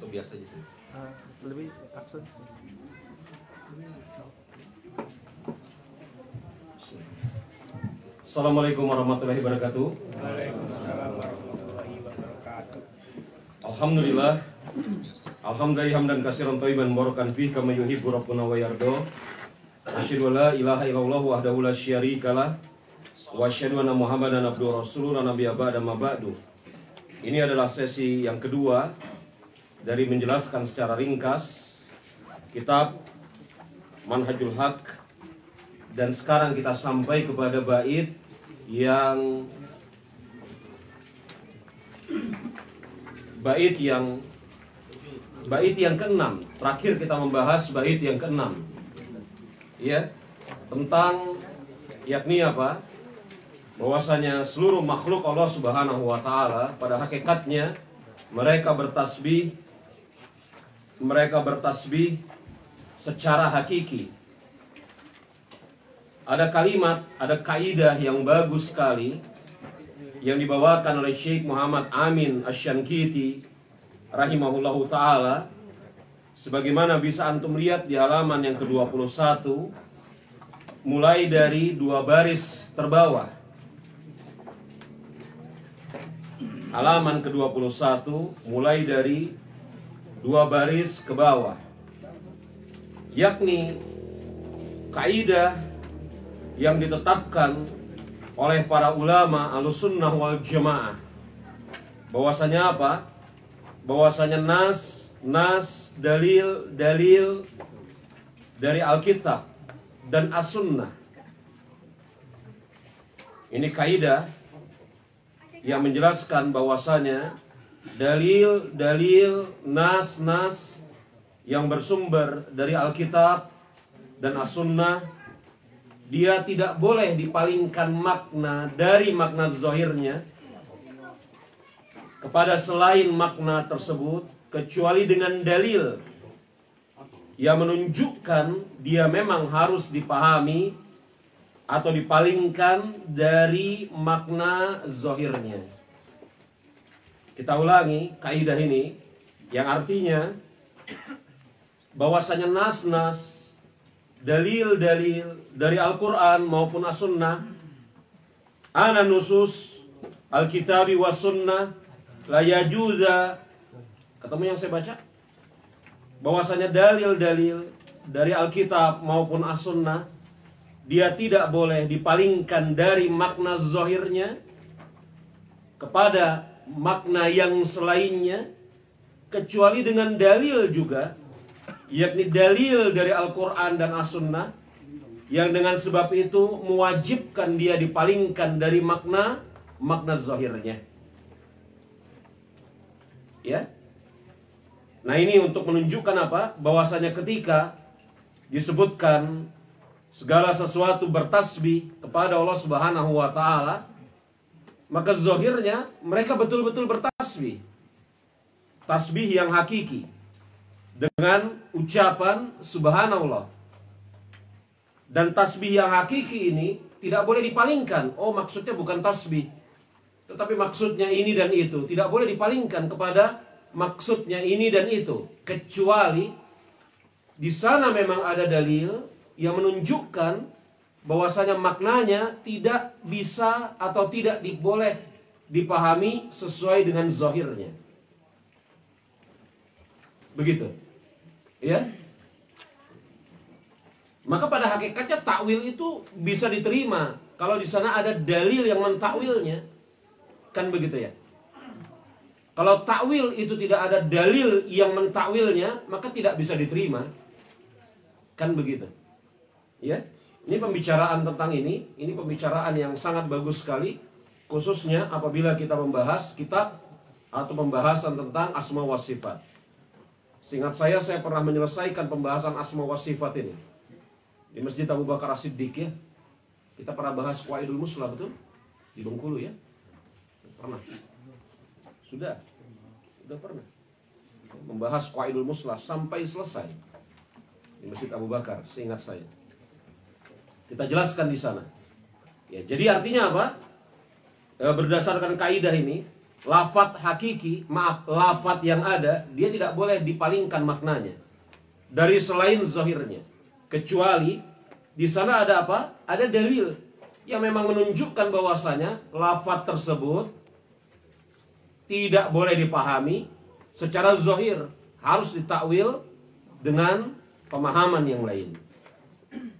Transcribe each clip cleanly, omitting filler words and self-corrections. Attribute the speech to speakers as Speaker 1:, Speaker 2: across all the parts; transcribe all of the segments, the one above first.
Speaker 1: atau biasa aja sih?
Speaker 2: Lebih absen.
Speaker 1: Assalamualaikum warahmatullahi wabarakatuh.
Speaker 3: Waalaikumsalam warahmatullahi wabarakatuh.
Speaker 1: Alhamdulillah. Alhamdulillah hamdan katsiran thayyiban mubarakan fihi kama yuhibbu rabbuna wa yarda. Asyhadu an la ilaha illallah wahdahu la syarikalah wa asyhadu anna Muhammadan abduhu rasulun nabiyya ba'da ma ba'du. Ini adalah sesi yang kedua dari menjelaskan secara ringkas kitab Manhajul Haq, dan sekarang kita sampai kepada bait yang ke-6. Terakhir kita membahas bait yang ke-6. Ya, tentang yakni apa? Bahwasanya seluruh makhluk Allah Subhanahu wa taala pada hakikatnya mereka bertasbih secara hakiki. Ada kalimat, ada kaidah yang bagus sekali yang dibawakan oleh Syekh Muhammad Amin Asy-Syankiti rahimahullahu taala, sebagaimana bisa antum lihat di halaman yang ke-21 mulai dari 2 baris terbawah. Halaman ke-21 mulai dari 2 baris ke bawah, yakni kaidah yang ditetapkan oleh para ulama Ahlussunnah wal Jamaah. Bahwasanya apa? Bahwasanya nas dalil dari Alkitab dan As-Sunnah. Ini kaidah yang menjelaskan bahwasanya dalil nas yang bersumber dari Alkitab dan As-Sunnah, dia tidak boleh dipalingkan makna dari makna zahirnya kepada selain makna tersebut, kecuali dengan dalil yang menunjukkan dia memang harus dipahami atau dipalingkan dari makna zahirnya. Kita ulangi kaidah ini, yang artinya bahwasanya nas dalil dari Al-Quran maupun As-Sunnah, ana nusus Al-Kitabi was Sunnah la yajuza, ketemu yang saya baca? Bahwasanya dalil dari Alkitab maupun As-Sunnah, dia tidak boleh dipalingkan dari makna zahirnya kepada makna yang selainnya, kecuali dengan dalil juga, yakni dalil dari Al-Quran dan As-Sunnah, yang dengan sebab itu mewajibkan dia dipalingkan dari makna zahirnya. Ya. Nah, ini untuk menunjukkan apa? Bahwasanya ketika disebutkan segala sesuatu bertasbih kepada Allah Subhanahu wa taala, maka zahirnya mereka betul-betul bertasbih. Tasbih yang hakiki dengan ucapan subhanallah. Dan tasbih yang hakiki ini tidak boleh dipalingkan. Oh, maksudnya bukan tasbih, tetapi maksudnya ini dan itu. Tidak boleh dipalingkan kepada maksudnya ini dan itu, kecuali di sana memang ada dalil yang menunjukkan bahwasanya maknanya tidak bisa atau tidak boleh dipahami sesuai dengan zahirnya. Begitu. Ya. Maka pada hakikatnya takwil itu bisa diterima kalau di sana ada dalil yang mentakwilnya. Kan begitu ya. Kalau takwil itu tidak ada dalil yang mentakwilnya, maka tidak bisa diterima. Kan begitu. Ya, ini pembicaraan tentang ini pembicaraan yang sangat bagus sekali, khususnya apabila kita membahas kitab atau pembahasan tentang asma wa sifat. Seingat saya pernah menyelesaikan pembahasan asma wa sifat ini di Masjid Abu Bakar As-Siddiq ya. Kita pernah bahas Qawaidul Muslah, betul? Di Bengkulu ya. Pernah. Sudah pernah membahas Qawaidul Muslah sampai selesai di Masjid Abu Bakar, seingat saya. Kita jelaskan di sana. Ya, jadi artinya apa? Berdasarkan kaidah ini, lafadz hakiki, lafadz yang ada, dia tidak boleh dipalingkan maknanya dari selain zahirnya, kecuali di sana ada apa? Ada dalil yang memang menunjukkan bahwasanya lafadz tersebut tidak boleh dipahami secara zahir, harus ditakwil dengan pemahaman yang lain.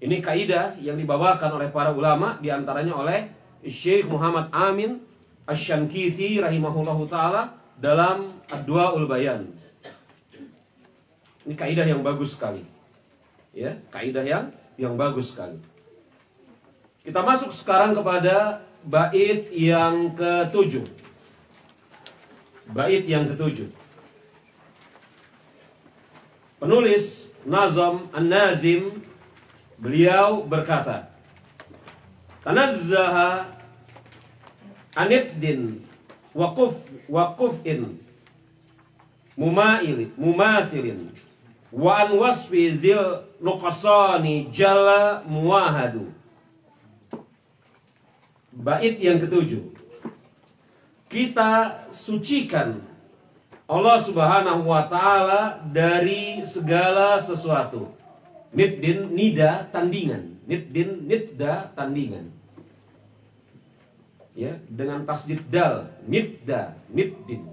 Speaker 1: Ini kaidah yang dibawakan oleh para ulama, diantaranya oleh Syekh Muhammad Amin Asy-Syankiti rahimahullahu taala dalam Adwaul Bayan. Ini kaidah yang bagus sekali. Ya, kaidah yang bagus sekali. Kita masuk sekarang kepada bait yang ke-7. Bait yang ke-7. Penulis Nazam An-Nazim, beliau berkata, tanazzaha aniddin waqufin mumathilin wa an wasfi zil nuqsani jalla muwahadu. Bait yang ke-7. Kita sucikan Allah Subhanahu wa taala dari segala sesuatu. Niddin, nida, tandingan. Niddin, nidda, tandingan. Ya, dengan tasdid dal, nidda, niddin.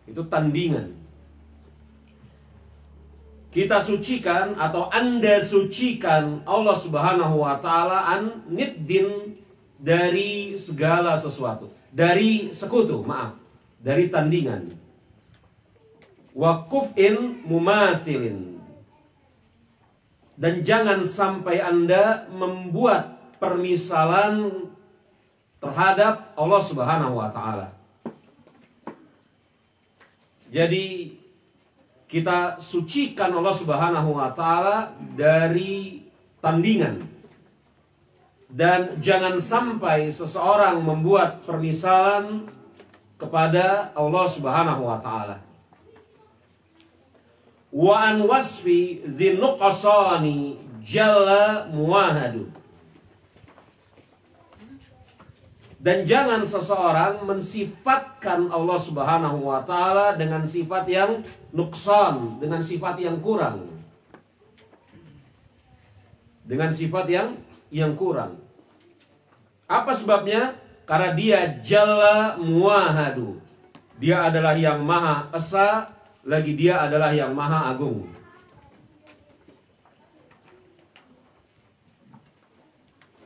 Speaker 1: Itu tandingan. Kita sucikan atau Anda sucikan Allah Subhanahu wa taala an niddin, dari segala sesuatu, dari sekutu, dari tandingan. Wa kuf'in mumathilin, dan jangan sampai Anda membuat permisalan terhadap Allah Subhanahu wa taala. Jadi kita sucikan Allah Subhanahu wa taala dari tandingan, dan jangan sampai seseorang membuat permisalan kepada Allah Subhanahu wa taala. Wa an wasfi dzinuqsani jalla muwahadu, dan jangan seseorang mensifatkan Allah Subhanahu wa taala dengan sifat yang nuksan, dengan sifat yang kurang. Dengan sifat yang kurang. Apa sebabnya? Karena dia jalla muwahadu. Dia adalah yang maha esa, lagi dia adalah yang maha agung.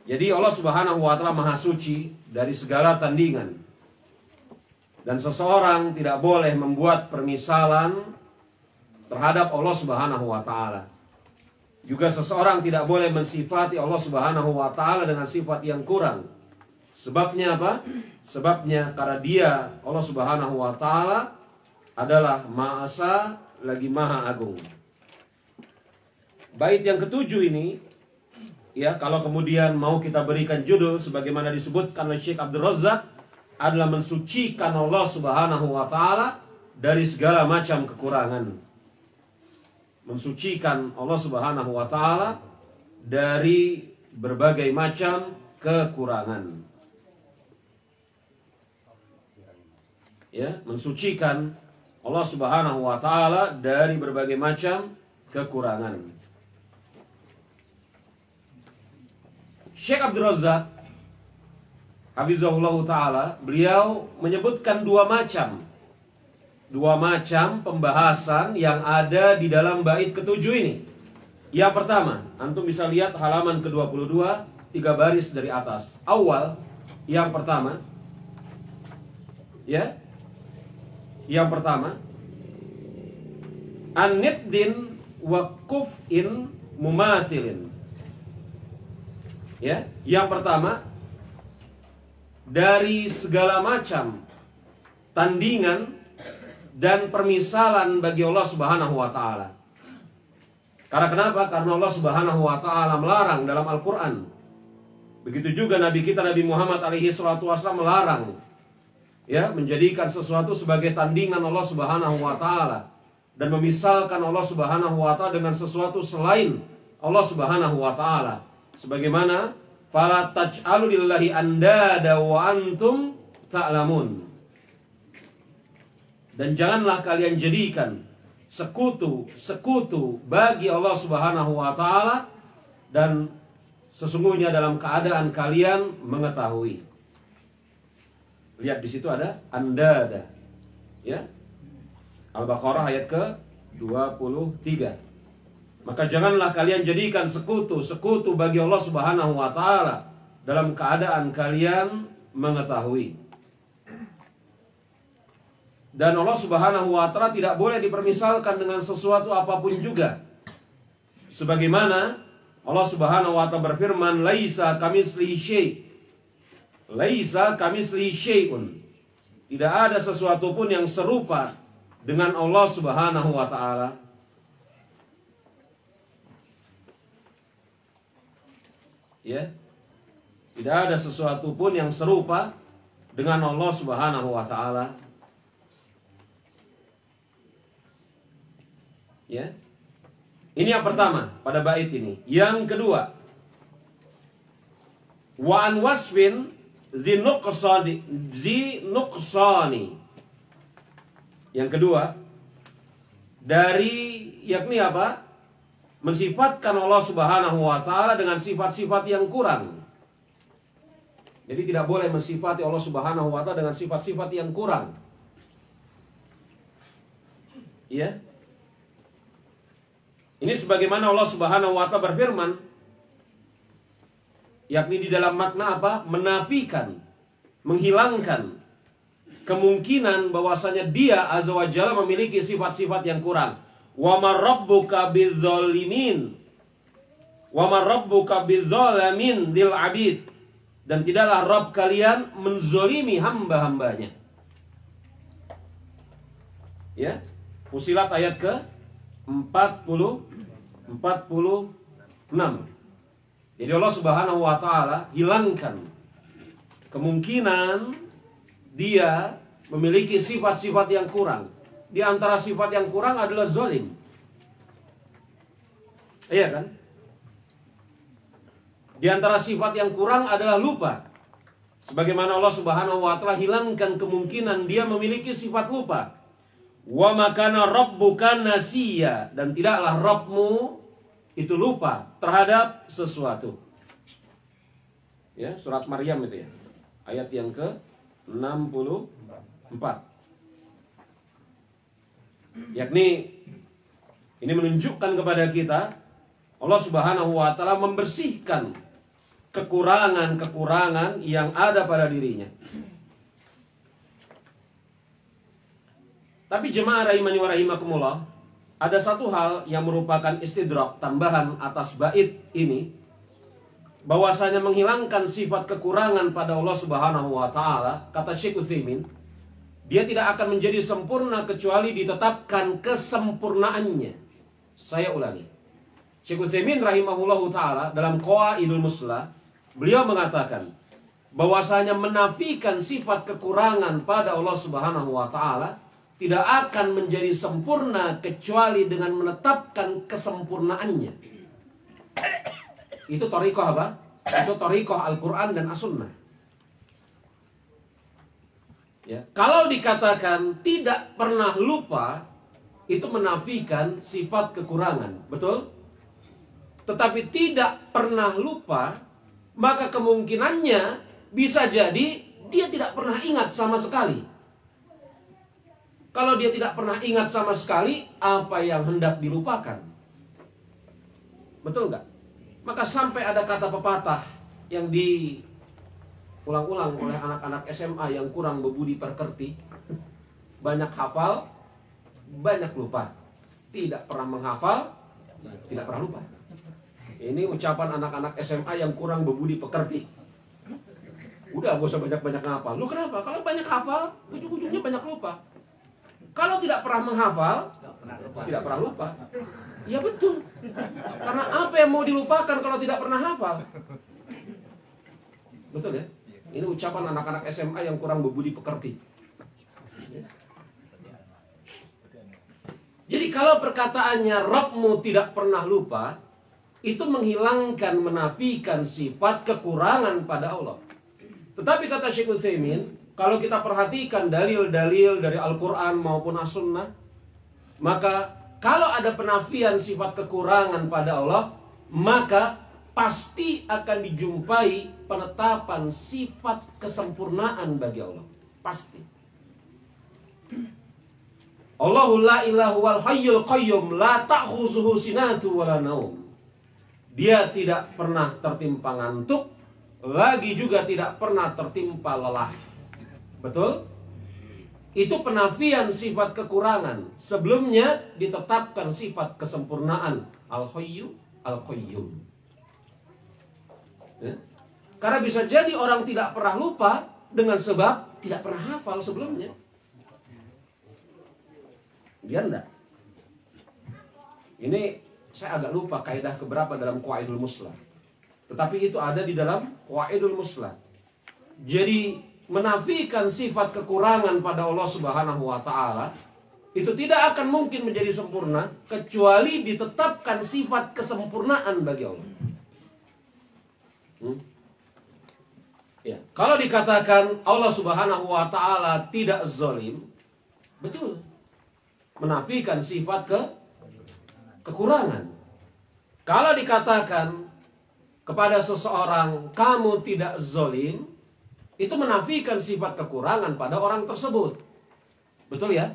Speaker 1: Jadi Allah Subhanahu wa taala maha suci dari segala tandingan. Dan seseorang tidak boleh membuat permisalan terhadap Allah Subhanahu wa taala. Juga seseorang tidak boleh mensifati Allah Subhanahu wa taala dengan sifat yang kurang. Sebabnya apa? Sebabnya karena dia, Allah Subhanahu wa taala, adalah Maha Esa lagi Maha Agung. Bait yang ke-7 ini, ya, kalau kemudian mau kita berikan judul sebagaimana disebutkan oleh Syekh Abdul Razak, adalah mensucikan Allah Subhanahu wa taala dari segala macam kekurangan. Mensucikan Allah Subhanahu wa taala dari berbagai macam kekurangan. Ya, mensucikan Allah Subhanahu wa taala dari berbagai macam kekurangan. Syekh Abdul Razak hafizahullah taala, beliau menyebutkan dua macam pembahasan yang ada di dalam bait ke-7 ini. Yang pertama, antum bisa lihat halaman ke-22, 3 baris dari atas. Awal, yang pertama, ya, yang pertama, an-niddin wa kuf'in mumathilin. Ya, yang pertama, dari segala macam tandingan dan permisalan bagi Allah Subhanahu wa taala. Karena kenapa? Karena Allah Subhanahu wa taala melarang dalam Al-Qur'an. Begitu juga Nabi kita Nabi Muhammad alaihi salatu wasallam melarang, ya, menjadikan sesuatu sebagai tandingan Allah Subhanahu wa taala dan memisalkan Allah Subhanahu wa taala dengan sesuatu selain Allah Subhanahu wa taala. Sebagaimana fala taj'alu lillahi andada wa antum ta'lamun. Dan janganlah kalian jadikan sekutu bagi Allah Subhanahu wa taala, dan sesungguhnya dalam keadaan kalian mengetahui. Lihat di situ ada andada. Ya. Al-Baqarah ayat ke-23. Maka janganlah kalian jadikan sekutu bagi Allah Subhanahu wa taala dalam keadaan kalian mengetahui. Dan Allah Subhanahu wa taala tidak boleh dipermisalkan dengan sesuatu apapun juga. Sebagaimana Allah Subhanahu wa taala berfirman, "Laisa kamitslihi syai'." Laisa kamitslihi syai'un. Tidak ada sesuatu pun yang serupa dengan Allah Subhanahu wa taala. Ya. Tidak ada sesuatu pun yang serupa dengan Allah Subhanahu wa taala. Ya. Ini yang pertama pada bait ini. Yang kedua, wa an wasfin zinuqsani. Yang kedua, dari yakni apa? Mensifatkan Allah Subhanahu wa taala dengan sifat-sifat yang kurang. Jadi tidak boleh mensifati Allah Subhanahu wa taala dengan sifat-sifat yang kurang. Ya. Ini sebagaimana Allah Subhanahu wa taala berfirman, yakni di dalam makna apa? Menafikan, menghilangkan kemungkinan bahwasanya Dia Azza wa Jalla memiliki sifat-sifat yang kurang. Wa ma rabbuka bidzalimin. Wa ma rabbuka bidzalamin lil abid. Dan tidaklah Rabb kalian menzolimi hamba-hambanya. Ya. Fusilat ayat ke 46. Jadi Allah Subhanahu wa taala hilangkan kemungkinan Dia memiliki sifat-sifat yang kurang. Di antara sifat yang kurang adalah zalim. Iya kan? Di antara sifat yang kurang adalah lupa. Sebagaimana Allah Subhanahu wa taala hilangkan kemungkinan Dia memiliki sifat lupa. Wa makana rabbuka nasiya, dan tidaklah Rabbmu itu lupa terhadap sesuatu. Ya, surat Maryam itu ya. Ayat yang ke-64. Yakni ini menunjukkan kepada kita Allah Subhanahu wa taala membersihkan kekurangan-kekurangan yang ada pada dirinya. Tapi jemaah rahimani wa rahimakumullah, ada satu hal yang merupakan istidrak, tambahan atas bait ini, bahwasanya menghilangkan sifat kekurangan pada Allah Subhanahu wa taala, kata Syekh Utsaimin, dia tidak akan menjadi sempurna kecuali ditetapkan kesempurnaannya. Saya ulangi. Syekh Utsaimin rahimahullahu taala dalam Qawaidul Muslah, beliau mengatakan bahwasanya menafikan sifat kekurangan pada Allah Subhanahu wa taala tidak akan menjadi sempurna kecuali dengan menetapkan kesempurnaannya. Itu thariqah apa? Itu thariqah Al-Quran dan As-Sunnah. Ya. Kalau dikatakan tidak pernah lupa, itu menafikan sifat kekurangan. Betul? Tetapi tidak pernah lupa, maka kemungkinannya bisa jadi dia tidak pernah ingat sama sekali. Kalau dia tidak pernah ingat sama sekali, apa yang hendak dilupakan? Betul nggak? Maka sampai ada kata pepatah yang diulang-ulang oleh anak-anak SMA yang kurang berbudi pekerti. Banyak hafal, banyak lupa. Tidak pernah menghafal, tidak pernah lupa. Ini ucapan anak-anak SMA yang kurang berbudi pekerti. Udah, gak usah banyak-banyak ngapal. Lu kenapa? Kalau banyak hafal, ujung-ujungnya banyak lupa. Kalau tidak pernah menghafal, tidak pernah lupa. Ya betul. Karena apa yang mau dilupakan kalau tidak pernah hafal? Betul ya? Ini ucapan anak-anak SMA yang kurang berbudi pekerti. Jadi kalau perkataannya Rabbmu tidak pernah lupa, itu menghilangkan, menafikan sifat kekurangan pada Allah. Tetapi kata Syekh Utsaimin, kalau kita perhatikan dalil-dalil dari Al-Quran maupun As-Sunnah, maka kalau ada penafian sifat kekurangan pada Allah, maka pasti akan dijumpai penetapan sifat kesempurnaan bagi Allah. Pasti. Allahu la ilaha wal hayyul qayyum la ta'khuzuhu sinatu wala naum. Dia tidak pernah tertimpa ngantuk, lagi juga tidak pernah tertimpa lelah. Betul? Itu penafian sifat kekurangan. Sebelumnya ditetapkan sifat kesempurnaan. Al-Hayyu, Al-Qayyum. Ya? Karena bisa jadi orang tidak pernah lupa dengan sebab tidak pernah hafal sebelumnya. Dia enggak. Ini saya agak lupa kaidah keberapa dalam Qawaidul Muslah. Tetapi itu ada di dalam Qawaidul Muslah. Jadi menafikan sifat kekurangan pada Allah Subhanahu wa taala itu tidak akan mungkin menjadi sempurna kecuali ditetapkan sifat kesempurnaan bagi Allah. Ya, kalau dikatakan Allah Subhanahu wa taala tidak zalim, betul. Menafikan sifat kekurangan. Kalau dikatakan kepada seseorang kamu tidak zalim, itu menafikan sifat kekurangan pada orang tersebut. Betul ya?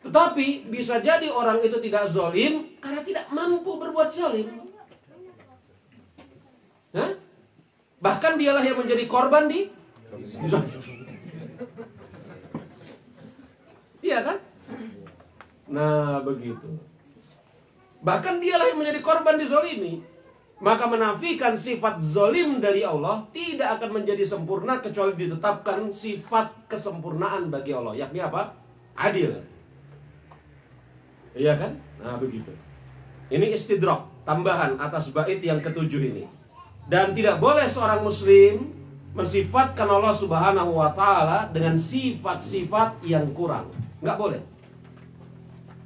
Speaker 1: Tetapi bisa jadi orang itu tidak zalim karena tidak mampu berbuat zalim. Hah? Bahkan dialah yang menjadi korban di iya kan? Nah begitu. Bahkan dialah yang menjadi korban dizolimi. Maka menafikan sifat zolim dari Allah tidak akan menjadi sempurna kecuali ditetapkan sifat kesempurnaan bagi Allah. Yakni apa? Adil. Iya kan? Nah begitu. Ini istidrak, tambahan atas bait yang ketujuh ini. Dan tidak boleh seorang muslim mensifatkan Allah Subhanahu wa taala dengan sifat-sifat yang kurang. Nggak boleh.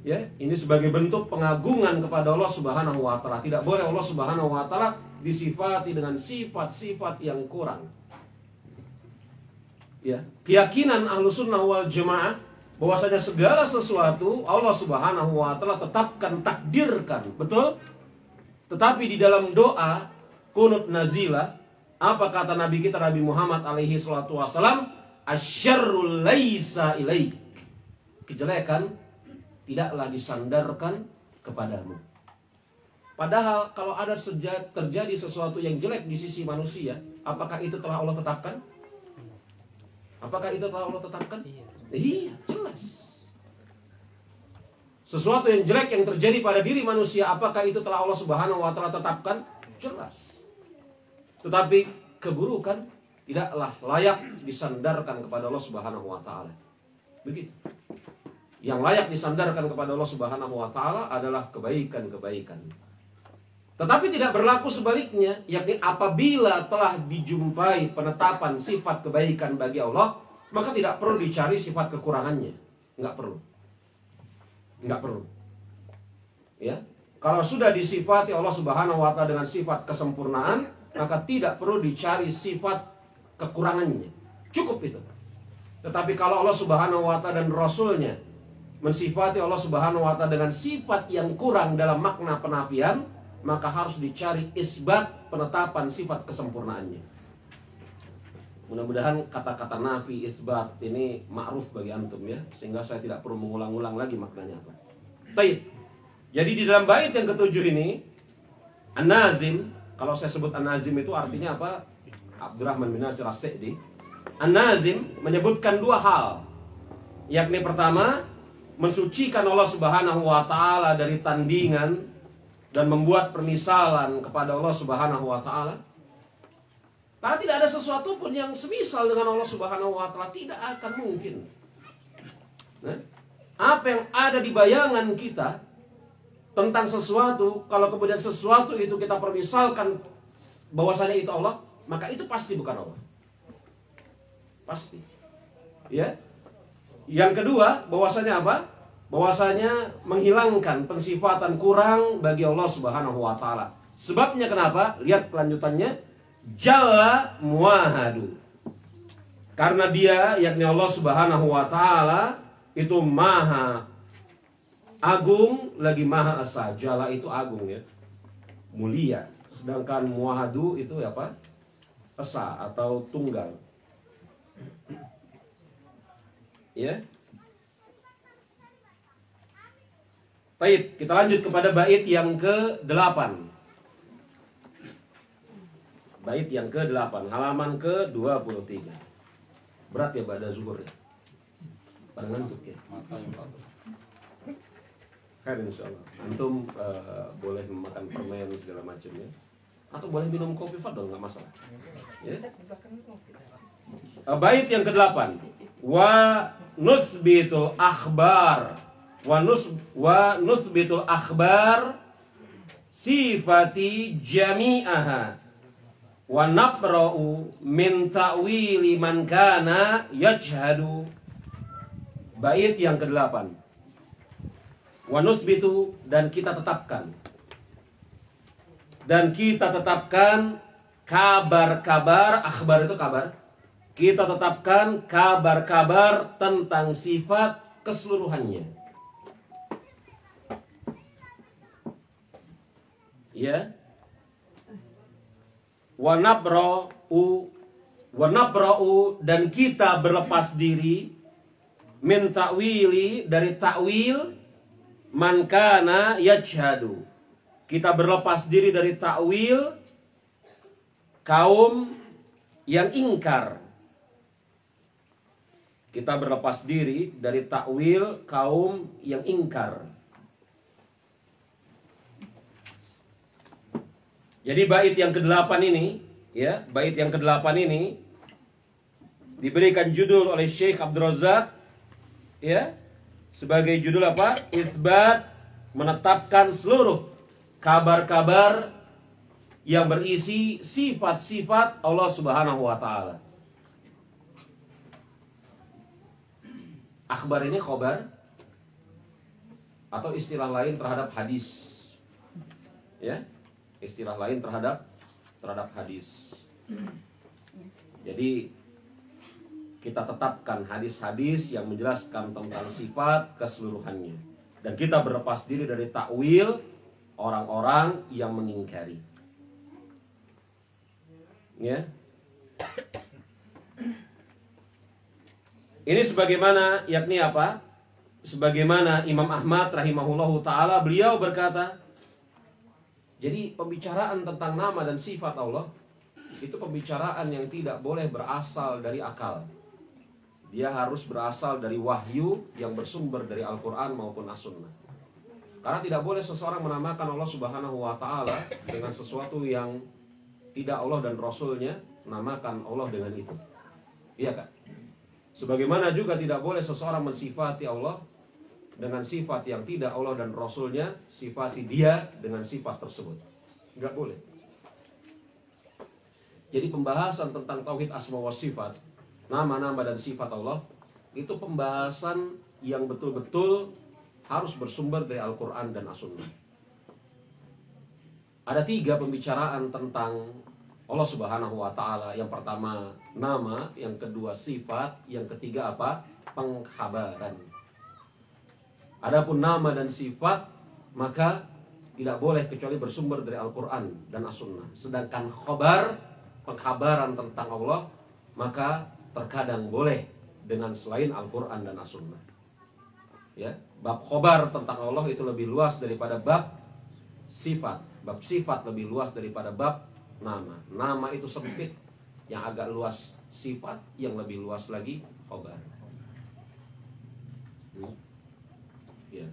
Speaker 1: Ya, ini sebagai bentuk pengagungan kepada Allah Subhanahu wa taala. Tidak boleh Allah Subhanahu wa taala disifati dengan sifat-sifat yang kurang. Ya, keyakinan Ahlussunnah wal Jamaah bahwasanya segala sesuatu Allah Subhanahu wa taala tetapkan, takdirkan, betul? Tetapi di dalam doa kunut nazilah, apa kata Nabi kita Nabi Muhammad alaihi salatu wasalam? Asyarrul laisa ilaik. Kejelekan tidaklah disandarkan kepadamu. Padahal kalau ada terjadi sesuatu yang jelek di sisi manusia, apakah itu telah Allah tetapkan? Apakah itu telah Allah tetapkan? Iya, jelas. Sesuatu yang jelek yang terjadi pada diri manusia, apakah itu telah Allah Subhanahu wa taala tetapkan? Jelas. Tetapi keburukan tidaklah layak disandarkan kepada Allah Subhanahu wa taala. Begitu. Yang layak disandarkan kepada Allah Subhanahu wa taala adalah kebaikan-kebaikan. Tetapi tidak berlaku sebaliknya, yakni apabila telah dijumpai penetapan sifat kebaikan bagi Allah, maka tidak perlu dicari sifat kekurangannya. Enggak perlu. Enggak perlu. Ya. Kalau sudah disifati Allah Subhanahu wa taala dengan sifat kesempurnaan, maka tidak perlu dicari sifat kekurangannya. Cukup itu. Tetapi kalau Allah Subhanahu wa taala dan Rasulnya mensifati Allah Subhanahu wa taala dengan sifat yang kurang dalam makna penafian, maka harus dicari isbat penetapan sifat kesempurnaannya. Mudah-mudahan kata-kata nafi, isbat ini ma'ruf bagi antum ya, sehingga saya tidak perlu mengulang-ulang lagi maknanya apa. Baik. Jadi di dalam bait yang ketujuh ini, An-Nazim, kalau saya sebut An-Nazim itu artinya apa? Abdurrahman bin Nasir As-Sa'di. An-Nazim menyebutkan dua hal. Yakni pertama, mensucikan Allah Subhanahu wa taala dari tandingan dan membuat permisalan kepada Allah Subhanahu wa taala. Karena tidak ada sesuatu pun yang semisal dengan Allah Subhanahu wa taala, tidak akan mungkin. Nah, apa yang ada di bayangan kita tentang sesuatu, kalau kemudian sesuatu itu kita permisalkan bahwasanya itu Allah, maka itu pasti bukan Allah. Pasti. Ya. Yang kedua, bahwasanya apa? Bahwasanya menghilangkan pensifatan kurang bagi Allah Subhanahu wa taala. Sebabnya kenapa? Lihat kelanjutannya. Jalla muahadu. Karena dia, yakni Allah Subhanahu wa ta'ala, itu maha agung lagi maha esa. Jalla itu agung ya, mulia. Sedangkan muahadu itu apa? Esa atau tunggal. Ya. Baik, kita lanjut kepada bait yang ke-8. Bait yang ke-8, halaman ke-23. Berat ya pada zuhur ya. Pada ngantuk ya. Kan insyaallah. Antum boleh memakan permen segala macam ya. Atau boleh minum kopi fadol, nggak masalah. Ya. Bait yang ke-8. Wa nuthbitul akhbar wa nuthbitul akhbar sifati jami'aha wa nabra'u min ta'wili man kana yajhadu. Bait yang ke-8. Wa nuthbitu, dan kita tetapkan kabar-kabar. Akhbar itu kabar. Kita tetapkan kabar-kabar tentang sifat keseluruhannya. Ya. Wa nabra'u, dan kita berlepas diri min ta'wili, dari ta'wil man kana yajhadu. Kita berlepas diri dari ta'wil kaum yang ingkar. Kita berlepas diri dari ta'wil kaum yang ingkar. Jadi bait yang ke-8 ini, ya, bait yang ke-8 ini diberikan judul oleh Syekh Abdul Razak, ya, sebagai judul apa? Itsbat, menetapkan seluruh kabar-kabar yang berisi sifat-sifat Allah Subhanahu wa ta'ala. Akhbar ini khobar atau istilah lain terhadap hadis. Ya, istilah lain terhadap hadis. Jadi kita tetapkan hadis-hadis yang menjelaskan tentang sifat keseluruhannya, dan kita berlepas diri dari takwil orang-orang yang mengingkari. Ya. Ini sebagaimana, yakni apa? Sebagaimana Imam Ahmad rahimahullahu ta'ala, beliau berkata, jadi pembicaraan tentang nama dan sifat Allah itu pembicaraan yang tidak boleh berasal dari akal. Dia harus berasal dari wahyu yang bersumber dari Al-Quran maupun As-Sunnah. Karena tidak boleh seseorang menamakan Allah Subhanahu wa ta'ala dengan sesuatu yang tidak Allah dan Rasulnya namakan Allah dengan itu. Iya kan? Sebagaimana juga tidak boleh seseorang mensifati Allah dengan sifat yang tidak Allah dan Rasulnya sifati dia dengan sifat tersebut. Enggak boleh. Jadi pembahasan tentang tauhid asma wa sifat, nama-nama dan sifat Allah, itu pembahasan yang betul-betul harus bersumber dari Al-Quran dan As-Sunnah. Ada 3 pembicaraan tentang Allah Subhanahu wa ta'ala. Yang pertama nama, yang kedua sifat, yang ketiga apa? Pengkhabaran. Adapun nama dan sifat, maka tidak boleh kecuali bersumber dari Al-Quran dan As-Sunnah. Sedangkan khabar, pengkhabaran tentang Allah, maka terkadang boleh dengan selain Al-Quran dan As-Sunnah. Ya, bab khabar tentang Allah itu lebih luas daripada bab sifat. Bab sifat lebih luas daripada bab nama. Nama itu sempit, yang agak luas sifat, yang lebih luas lagi khabar. Ya.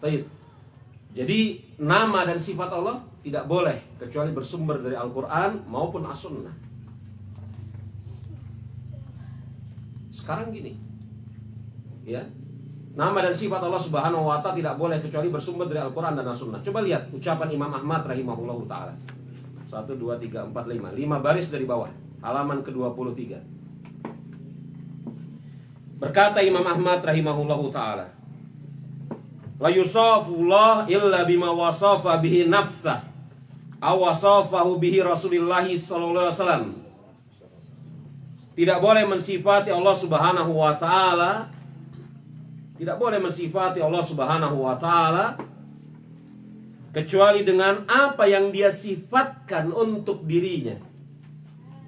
Speaker 1: Baik. Jadi nama dan sifat Allah tidak boleh kecuali bersumber dari Al-Quran maupun As-Sunnah. Sekarang gini, ya, nama dan sifat Allah Subhanahu wa ta'ala tidak boleh kecuali bersumber dari Al-Quran dan As-Sunnah. Coba lihat ucapan Imam Ahmad rahimahullahu ta'ala. 1, 2, 3, 4, 5 baris dari bawah, halaman ke-23. Berkata Imam Ahmad rahimahullahu ta'ala, la yusafullah illa bima wasafa bihi nafsah aw wasafahu bihi Rasulullah sallallahu alaihi wasallam. tidak boleh mensifati Allah Subhanahu wa taala, tidak boleh mensifati Allah Subhanahu wa taala kecuali dengan apa yang dia sifatkan untuk dirinya,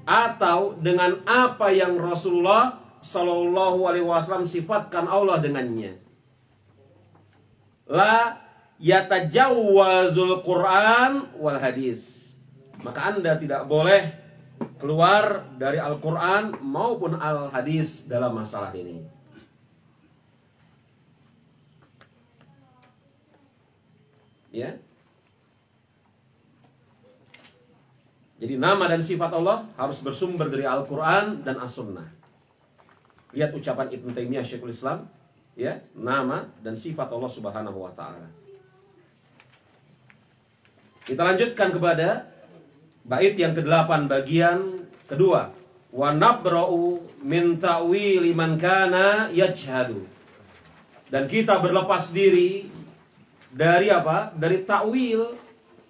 Speaker 1: atau dengan apa yang Rasulullah Shallallahu Alaihi Wasallam sifatkan Allah dengannya. La yatajawwazul Quran wal hadis. Maka Anda tidak boleh keluar dari Al-Quran maupun Al-Hadis dalam masalah ini. Ya. Jadi nama dan sifat Allah harus bersumber dari Al-Quran dan As-Sunnah. Lihat ucapan Ibnu Taimiyah Syekhul Islam, ya, nama dan sifat Allah Subhanahu wa taala. Kita lanjutkan kepada bait yang ke-8 bagian kedua. Wa nabra'u min ta'wili man kana yajhadu. Dan kita berlepas diri dari apa? Dari takwil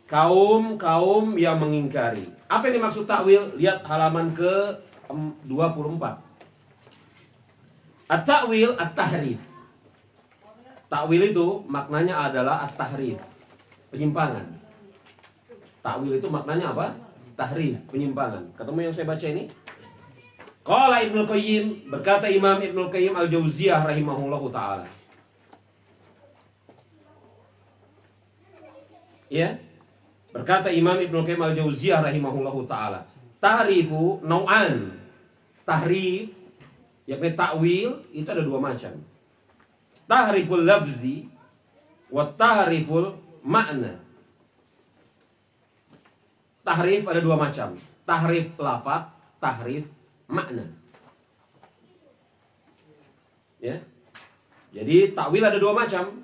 Speaker 1: kaum-kaum yang mengingkari. Apa yang dimaksud takwil? Lihat halaman ke-24. At-takwil at-tahrif. Takwil itu maknanya adalah at-tahrif, penyimpangan. Takwil itu maknanya apa? Tahrif, penyimpangan. Ketemu yang saya baca ini? Qala Ibnu Qayyim, berkata Imam Ibnu Qayyim Al-Jauziyah rahimahullahu taala. Ya. Berkata Imam Ibnu Qayyim Al-Jauziyah rahimahullahu taala, tahrifu nau'an. Tahrif, yakni takwil, itu ada dua macam. Tahriful lafzi wa tahriful makna. Tahrif ada dua macam. Tahrif lafaz, tahrif makna. Ya. Jadi takwil ada dua macam,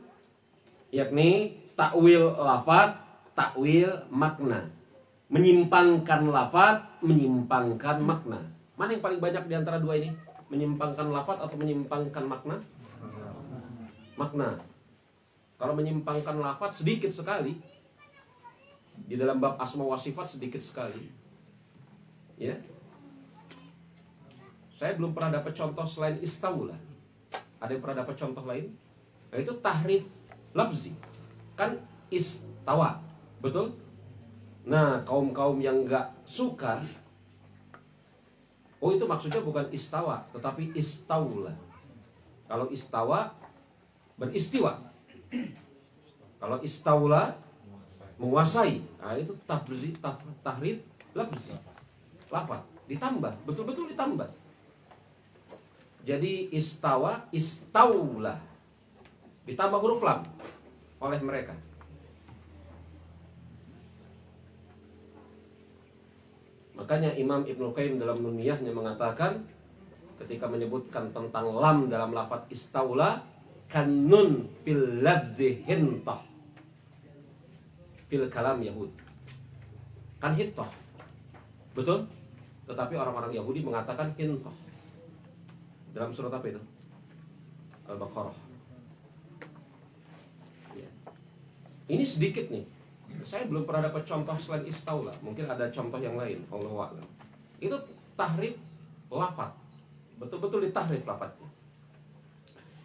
Speaker 1: yakni takwil lafaz, takwil makna. Menyimpangkan lafaz, menyimpangkan makna. Mana yang paling banyak di antara dua ini? Menyimpangkan lafaz atau menyimpangkan makna? Makna. Kalau menyimpangkan lafaz sedikit sekali. Di dalam bab asma wa sifat sedikit sekali. Ya. Saya belum pernah dapat contoh selain istaula. Ada yang pernah dapat contoh lain? Nah, itu tahrif lafzi. Kan istawa. Betul? Nah, kaum-kaum yang enggak suka, oh itu maksudnya bukan istawa, tetapi istaula. Kalau istawa beristiwa. Kalau istaula menguasai. Nah, itu tahrif lafzi. Lafaz ditambah, betul-betul ditambah. Jadi istawa, istaula. Ditambah huruf lam oleh mereka. Makanya Imam Ibnu Qayyim dalam Nuniyahnya mengatakan ketika menyebutkan tentang lam dalam lafaz istaula, kanun fil lafzi hintah fil kalam Yahud. Kan hintah, betul? Tetapi orang-orang Yahudi mengatakan hintah. Dalam surat apa itu? Al-Baqarah. Ya. Ini sedikit nih. Saya belum pernah dapat contoh selain istaula. Mungkin ada contoh yang lain. Allahu a'lam. Itu tahrif lafaz. Betul-betul ditahrif lafaznya.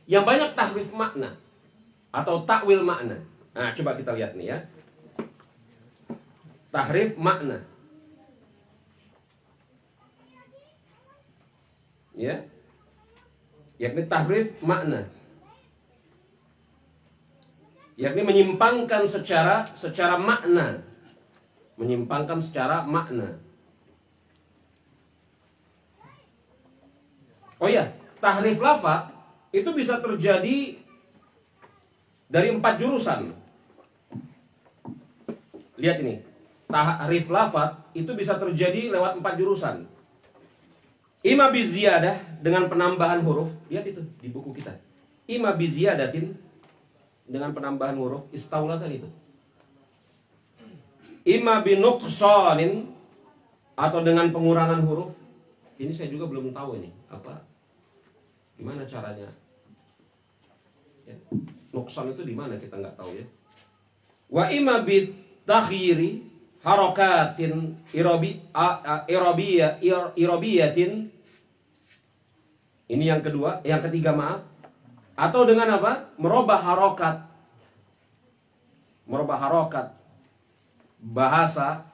Speaker 1: Yang banyak tahrif makna atau takwil makna. Nah, coba kita lihat nih ya. Tahrif makna. Ya. Yakni tahrif makna. Yakni menyimpangkan secara makna. Menyimpangkan secara makna. Oh ya, tahrif lafaz itu bisa terjadi dari 4 jurusan. Lihat ini. Tahrif lafaz itu bisa terjadi lewat 4 jurusan. Ima biziyadah dengan penambahan huruf. Lihat itu di buku kita. Ima biziyadatin dengan penambahan huruf. Istaula kan itu. Ima binuqsanin atau dengan pengurangan huruf. Ini saya juga belum tahu ini apa. Gimana caranya? Ya. Nuqsan itu di mana kita nggak tahu ya. Wa ima bitakhiri harakatin irabiyatin Ini yang kedua, yang ketiga maaf. Atau dengan apa? Merubah harokat. Merubah harokat. Bahasa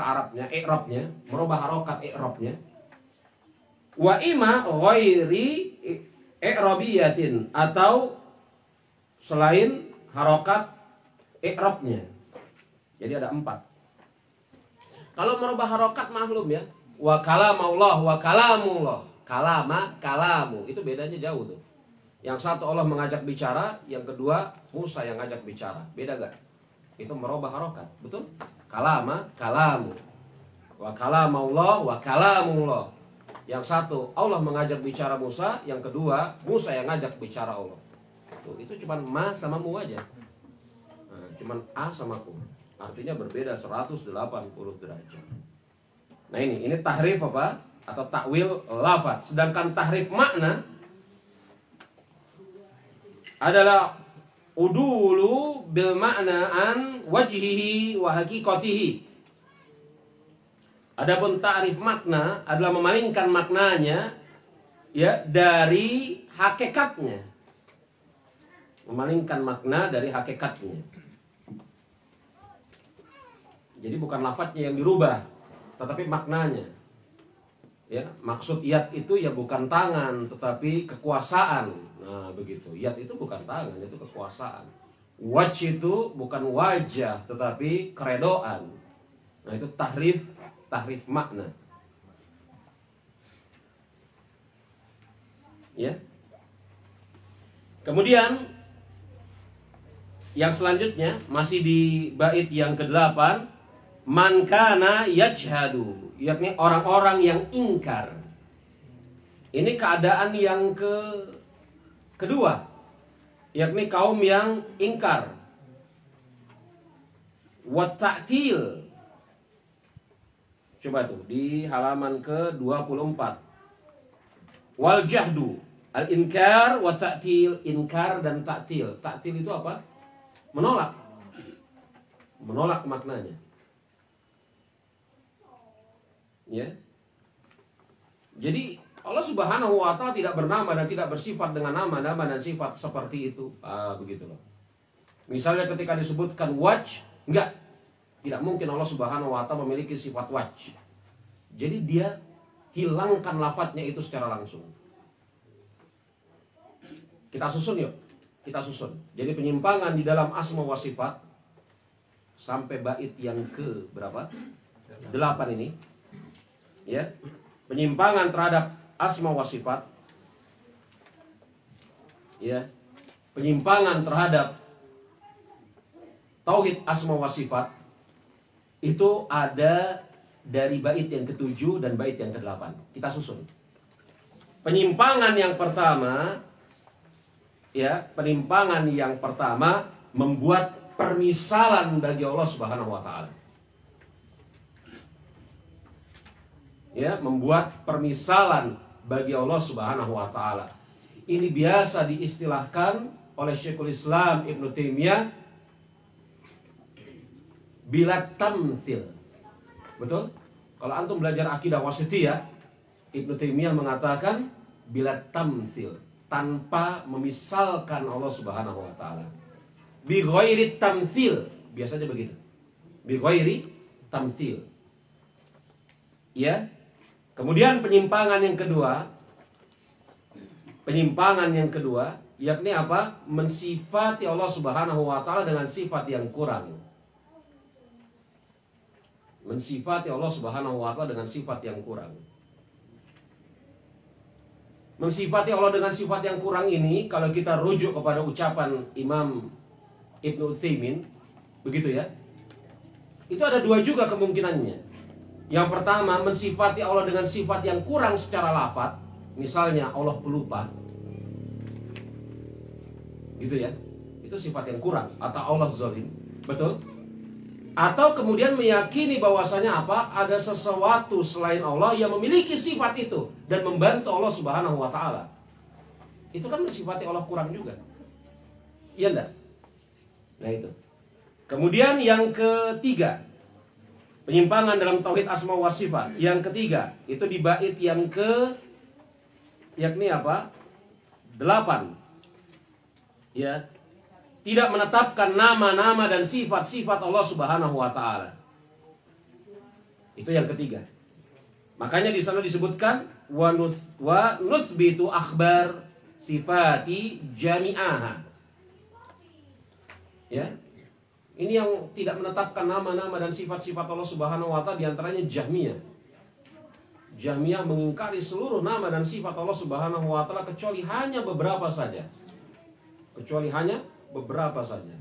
Speaker 1: Arabnya, i'rabnya, merubah harokat i'rabnya. Wa ima ghairi i'rabiyatin, atau selain harokat i'rabnya. Jadi ada 4. Kalau merubah harokat maklum ya. Wa kalamullah wa kalamullah. Kalamu itu bedanya jauh tuh. Yang satu Allah mengajak bicara, yang kedua Musa yang ngajak bicara. Beda gak? Itu merubah harokat, betul? Kalamu. Wa kalamullah wa kalamullah. Yang satu Allah mengajak bicara Musa, yang kedua Musa yang ngajak bicara Allah. Tuh, itu cuman ma sama mu aja. Nah, cuman a sama ku. Artinya berbeda 180 derajat. Nah ini tahrif apa? Atau takwil lafaz. Sedangkan tahrif makna adalah udulu bil ma'naan wajhihi wa haqiqatihi. Adapun ta'rif makna adalah memalingkan maknanya ya dari hakikatnya. Memalingkan makna dari hakikatnya. Jadi bukan lafadznya yang dirubah, tetapi maknanya. Ya, maksud yad itu ya bukan tangan, tetapi kekuasaan. Nah, begitu. Yad itu bukan tangan, itu kekuasaan. Wajh itu bukan wajah, tetapi keredoan. Nah, itu tahrif makna. Ya. Kemudian yang selanjutnya masih di bait yang ke-8, man kana yajhadu, yakni orang-orang yang ingkar. Ini keadaan yang kedua, yakni kaum yang ingkar. Wa ta'til. Coba tuh di halaman ke-24. Wal jahdu, al-inkar wa ta'til, inkar dan ta'til. Ta'til itu apa? Menolak. Menolak maknanya. Ya. Jadi Allah Subhanahu wa taala tidak bernama dan tidak bersifat dengan nama-nama dan sifat seperti itu. Begitu loh. Misalnya ketika disebutkan wajh, enggak. Tidak mungkin Allah Subhanahu wa taala memiliki sifat wajh. Jadi dia hilangkan lafadznya itu secara langsung. Kita susun yuk. Kita susun. Jadi penyimpangan di dalam asma wa sifat sampai bait yang ke berapa? 8 ini. Ya, penyimpangan terhadap asma wa sifat, ya, penyimpangan terhadap tauhid asma wa sifat itu ada dari bait yang ke-7 dan bait yang ke-8. Kita susun. Penyimpangan yang pertama, ya, penyimpangan yang pertama membuat permisalan bagi Allah Subhanahu wa taala. Ya, membuat permisalan bagi Allah Subhanahu wa taala. Ini biasa diistilahkan oleh Syekhul Islam Ibnu Taimiyah bila tamtsil. Betul? Kalau antum belajar akidah wasithiyah, Ibnu Taimiyah mengatakan bila tamtsil, tanpa memisalkan Allah Subhanahu wa taala. Bi ghairi tamtsil, biasanya begitu. Bi ghairi tamtsil. Ya. Kemudian penyimpangan yang kedua, yakni apa? Mensifati Allah Subhanahu wa taala dengan sifat yang kurang. Mensifati Allah Subhanahu wa taala dengan sifat yang kurang. Mensifati Allah dengan sifat yang kurang ini, kalau kita rujuk kepada ucapan Imam Ibnu Utsaimin, begitu ya. Itu ada 2 juga kemungkinannya. Yang pertama, mensifati Allah dengan sifat yang kurang secara lafaz. Misalnya Allah pelupa, gitu ya. Itu sifat yang kurang. Atau Allah zalim, betul? Atau kemudian meyakini bahwasanya apa? Ada sesuatu selain Allah yang memiliki sifat itu dan membantu Allah Subhanahu wa taala. Itu kan mensifati Allah kurang juga. Iya enggak? Nah itu. Kemudian yang ketiga, penyimpangan dalam tauhid asma wa sifat. Yang ketiga, itu di bait yang ke yakni apa? 8. Ya. Tidak menetapkan nama-nama dan sifat-sifat Allah Subhanahu wa taala. Itu yang ketiga. Makanya di sana disebutkan wa nuthbitu akhbar sifati jami'aha. Ya. Ini yang tidak menetapkan nama-nama dan sifat-sifat Allah Subhanahu wa taala, di antaranya Jahmiyah. Jahmiyah mengingkari seluruh nama dan sifat Allah Subhanahu wa taala kecuali hanya beberapa saja. Kecuali hanya beberapa saja.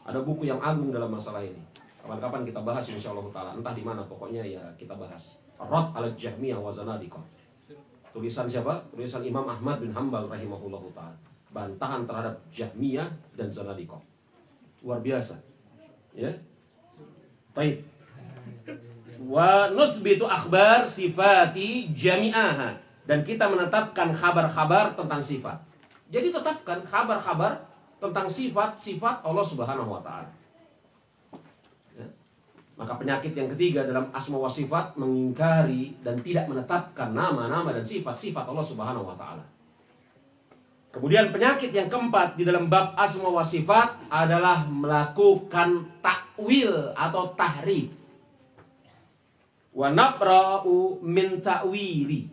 Speaker 1: Ada buku yang agung dalam masalah ini. Kapan-kapan kita bahas insyaallah taala, entah di mana, pokoknya ya kita bahas. Ar-Radd 'ala Jahmiyah wa Zanadiqah. Tulisan siapa? Tulisan Imam Ahmad bin Hanbal rahimahullahu taala. Bantahan terhadap Jahmiyah dan Zanadiqah. Luar biasa. Ya. Baik. Wa nuthbitu akhbar sifati jami'aha, dan kita menetapkan kabar-kabar tentang sifat. Jadi tetapkan kabar-kabar tentang sifat-sifat Allah Subhanahu wa taala. Ya. Maka penyakit yang ketiga dalam asma wa sifat mengingkari dan tidak menetapkan nama-nama dan sifat-sifat Allah Subhanahu wa taala. Kemudian penyakit yang keempat di dalam bab asma wa sifat adalah melakukan takwil atau tahrif. Wa nabra'u min ta'wili.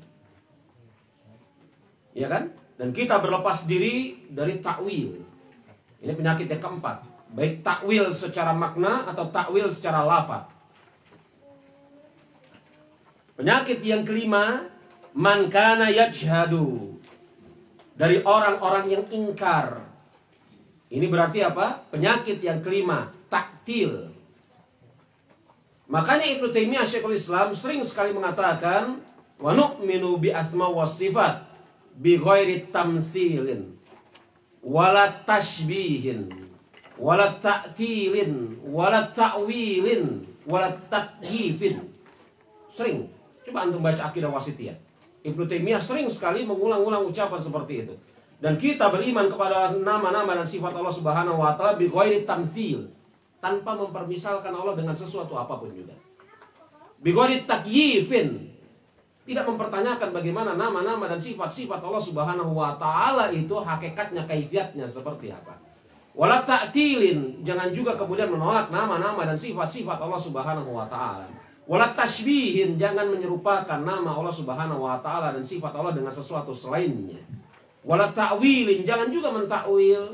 Speaker 1: Ya kan? Dan kita berlepas diri dari takwil. Ini penyakit yang keempat. Baik takwil secara makna atau takwil secara lafaz. Penyakit yang kelima, man kana yajhadu. Dari orang-orang yang ingkar. Ini berarti apa? Penyakit yang kelima, taktil. Makanya Ibnu Taimiyah Syekhul Islam sering sekali mengatakan, wa nu'minu bi asma wa sifat bi ghairi tamtsilin wala tashbihin wala ta'tilin wala ta'wilin wala takyifin. Sering. Coba antum baca Aqidah Wasithiyah. Ibnu Taimiyah sering sekali mengulang-ulang ucapan seperti itu. Dan kita beriman kepada nama-nama dan sifat Allah Subhanahu wa taala bi ghairi tamtsil, tanpa mempermisalkan Allah dengan sesuatu apapun juga. Bi ghairi takyifin, tidak mempertanyakan bagaimana nama-nama dan sifat-sifat Allah Subhanahu wa taala itu hakikatnya, kaifiatnya seperti apa. Wala ta'tilin, jangan juga kemudian menolak nama-nama dan sifat-sifat Allah Subhanahu wa taala. Wala tashbihin, jangan menyerupakan nama Allah Subhanahu wa taala dan sifat Allah dengan sesuatu selainnya. Wala ta'wilin, jangan juga mentakwil,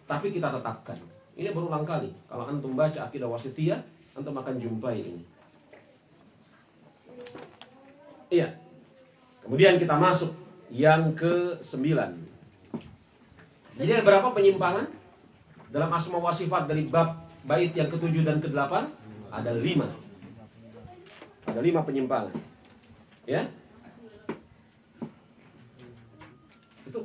Speaker 1: tapi kita tetapkan. Ini berulang kali. Kalau antum baca Aqidah Wasithiyah, antum akan jumpai ini. Iya. Kemudian kita masuk yang ke-9. Jadi ada berapa penyimpangan dalam asma wa sifat dari bab bait yang ke-7 dan ke-8? Ada 5. Ada 5 penyimpangan. Ya. Itu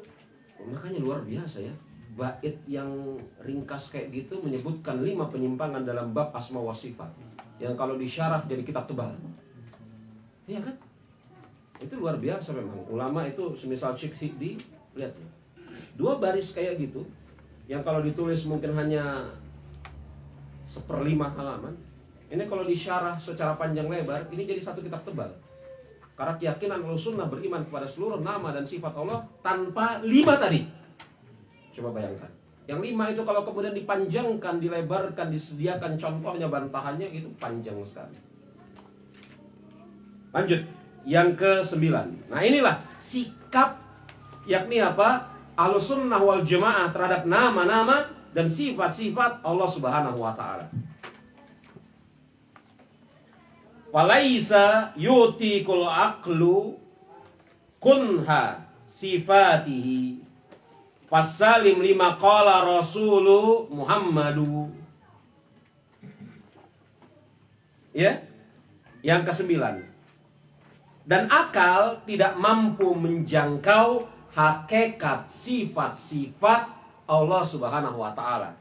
Speaker 1: makanya luar biasa ya. Bait yang ringkas kayak gitu menyebutkan 5 penyimpangan dalam bab asma wa sifat. Yang kalau disyarah jadi kitab tebal. Iya kan? Itu luar biasa memang. Ulama itu semisal Syekh Siddi, lihat. 2 baris kayak gitu. Yang kalau ditulis mungkin hanya 1/5 halaman. Ini kalau disyarah secara panjang lebar, ini jadi 1 kitab tebal. Karena keyakinan Ahlussunnah beriman kepada seluruh nama dan sifat Allah tanpa 5 tadi. Coba bayangkan. Yang 5 itu kalau kemudian dipanjangkan, dilebarkan, disediakan contohnya, bantahannya, itu panjang sekali. Lanjut. Yang ke-9. Nah inilah sikap, yakni apa? Ahlussunnah wal Jamaah terhadap nama-nama dan sifat-sifat Allah Subhanahu wa taala. Falaisa yutikul aqlu kunha sifatihi fasalim lima qala rasulu Muhammadu. Ya. Yang ke-9. Dan akal tidak mampu menjangkau hakikat sifat-sifat Allah Subhanahu wa taala.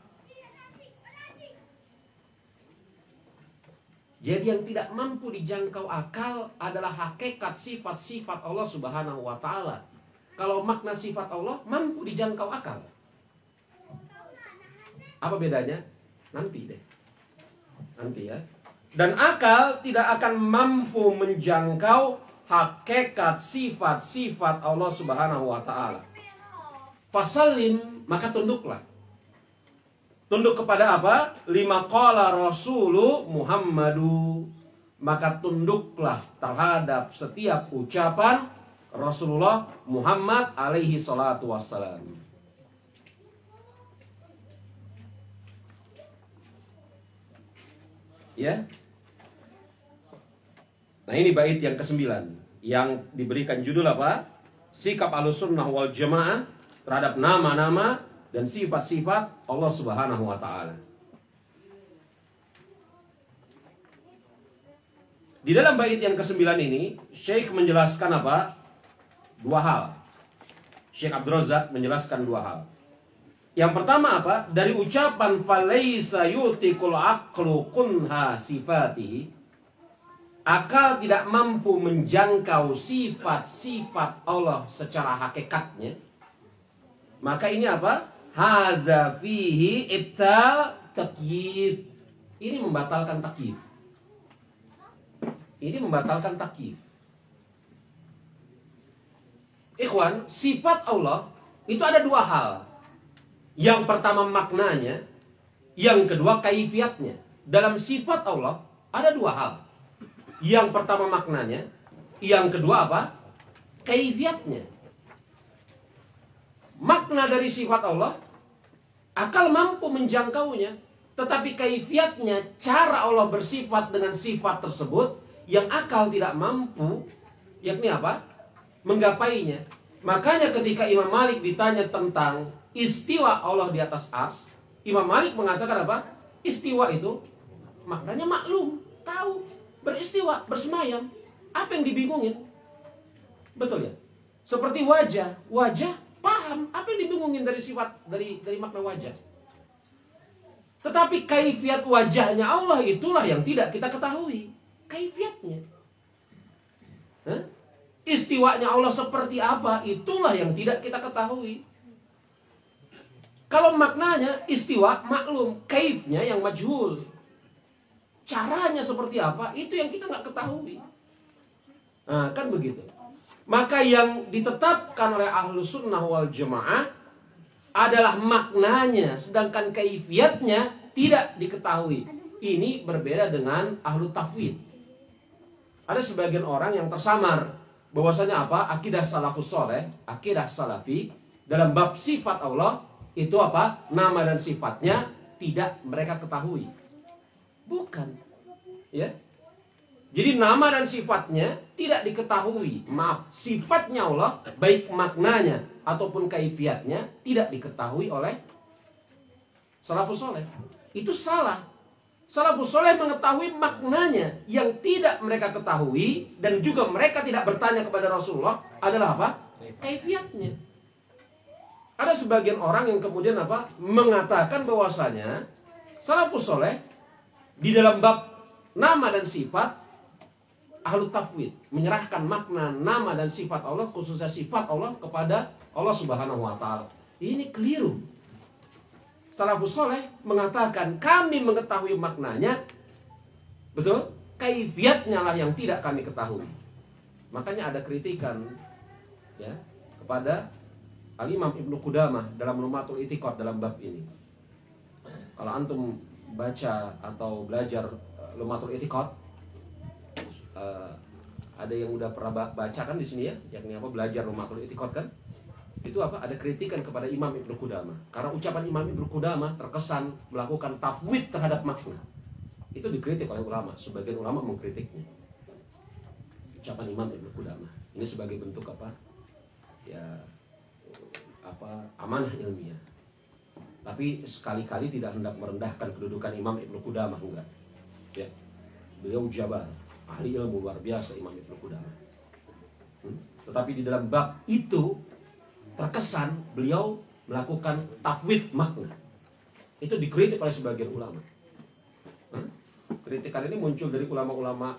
Speaker 1: Jadi yang tidak mampu dijangkau akal adalah hakikat sifat-sifat Allah Subhanahu wa taala. Kalau makna sifat Allah mampu dijangkau akal. Apa bedanya? Nanti deh. Nanti ya. Dan akal tidak akan mampu menjangkau hakikat sifat-sifat Allah Subhanahu wa taala. Fasallim, maka tunduklah. Tunduk kepada apa? Lima qala rasulu Muhammadu. Maka tunduklah terhadap setiap ucapan Rasulullah Muhammad alaihi salatu wassalam. Ya. Nah, ini bait yang ke-9 yang diberikan judul apa? Sikap Ahlussunnah wal Jamaah terhadap nama-nama dan sifat-sifat Allah Subhanahu wa taala. Di dalam bait yang ke-9 ini, Syekh menjelaskan apa? Dua hal. Syekh Abdul Razak menjelaskan dua hal. Yang pertama apa? Dari ucapan falaisa yutikul aqlu kunha sifatihi. Akal tidak mampu menjangkau sifat-sifat Allah secara hakikatnya. Maka ini apa? Haza fihi ibtal takyif. Ini membatalkan takyif. Ini membatalkan takyif. Ikhwan, sifat Allah itu ada dua hal. Yang pertama maknanya, yang kedua kaifiatnya. Dalam sifat Allah ada dua hal. Yang pertama maknanya, yang kedua apa? Kaifiatnya. Makna dari sifat Allah, akal mampu menjangkaunya, tetapi kaifiatnya, cara Allah bersifat dengan sifat tersebut, yang akal tidak mampu, yakni apa? Menggapainya. Makanya ketika Imam Malik ditanya tentang istiwa Allah di atas ars, Imam Malik mengatakan apa? Istiwa itu maknanya maklum, tahu, beristiwa, bersemayam. Apa yang dibingungin? Betul ya? Seperti wajah, paham. Apa yang dibingungin dari sifat, dari makna wajah? Tetapi kaifiat wajahnya Allah itulah yang tidak kita ketahui. Kaifiatnya. Istiwanya Allah seperti apa? Itulah yang tidak kita ketahui. Kalau maknanya istiwa maklum, kaifnya yang majhul. Caranya seperti apa? Itu yang kita nggak ketahui. Nah, kan begitu. Maka yang ditetapkan oleh Ahlussunnah wal Jamaah adalah maknanya, sedangkan kaifiatnya tidak diketahui. Ini berbeda dengan ahlu tafwid. Ada sebagian orang yang tersamar bahwasanya apa? Akidah salafus soleh, akidah salafi dalam bab sifat Allah itu apa? Nama dan sifatnya tidak mereka ketahui. Bukan. Ya. Jadi nama dan sifatnya tidak diketahui. Maaf, sifatnya Allah baik maknanya ataupun kaifiatnya tidak diketahui oleh salafus soleh. Itu salah. Salafus soleh mengetahui maknanya. Yang tidak mereka ketahui dan juga mereka tidak bertanya kepada Rasulullah adalah apa? Kaifiatnya. Ada sebagian orang yang kemudian apa? Mengatakan bahwasanya salafus soleh di dalam bab nama dan sifat ahlu tafwid menyerahkan makna nama dan sifat Allah, khususnya sifat Allah, kepada Allah Subhanahu wa taala. Ini keliru. Salafus soleh mengatakan kami mengetahui maknanya, betul? Kaifiatnya lah yang tidak kami ketahui. Makanya ada kritikan ya kepada Al-Imam Ibnu Qudamah dalam Lum'atul I'tiqad dalam bab ini. Kalau antum baca atau belajar Lum'atul I'tiqad, ada yang udah pernah baca kan di sini ya, yakni apa, belajar Lum'atul I'tiqad kan? Itu apa? Ada kritikan kepada Imam Ibnu Qudamah. Karena ucapan Imam Ibnu Qudamah terkesan melakukan tafwid terhadap makna. Itu dikritik oleh ulama. Sebagian ulama mengkritiknya. Ucapan Imam Ibnu Qudamah. Ini sebagai bentuk apa? Ya, apa? Amanah ilmiah. Tapi sekali-kali tidak hendak merendahkan kedudukan Imam Ibnu Qudamah, enggak. Ya. Beliau jabar, ahli ilmu luar biasa Imam Ibnu Qudamah. Tetapi di dalam bab itu terkesan beliau melakukan tafwid makna. Itu dikritik oleh sebagian ulama. Kritikan ini muncul dari ulama-ulama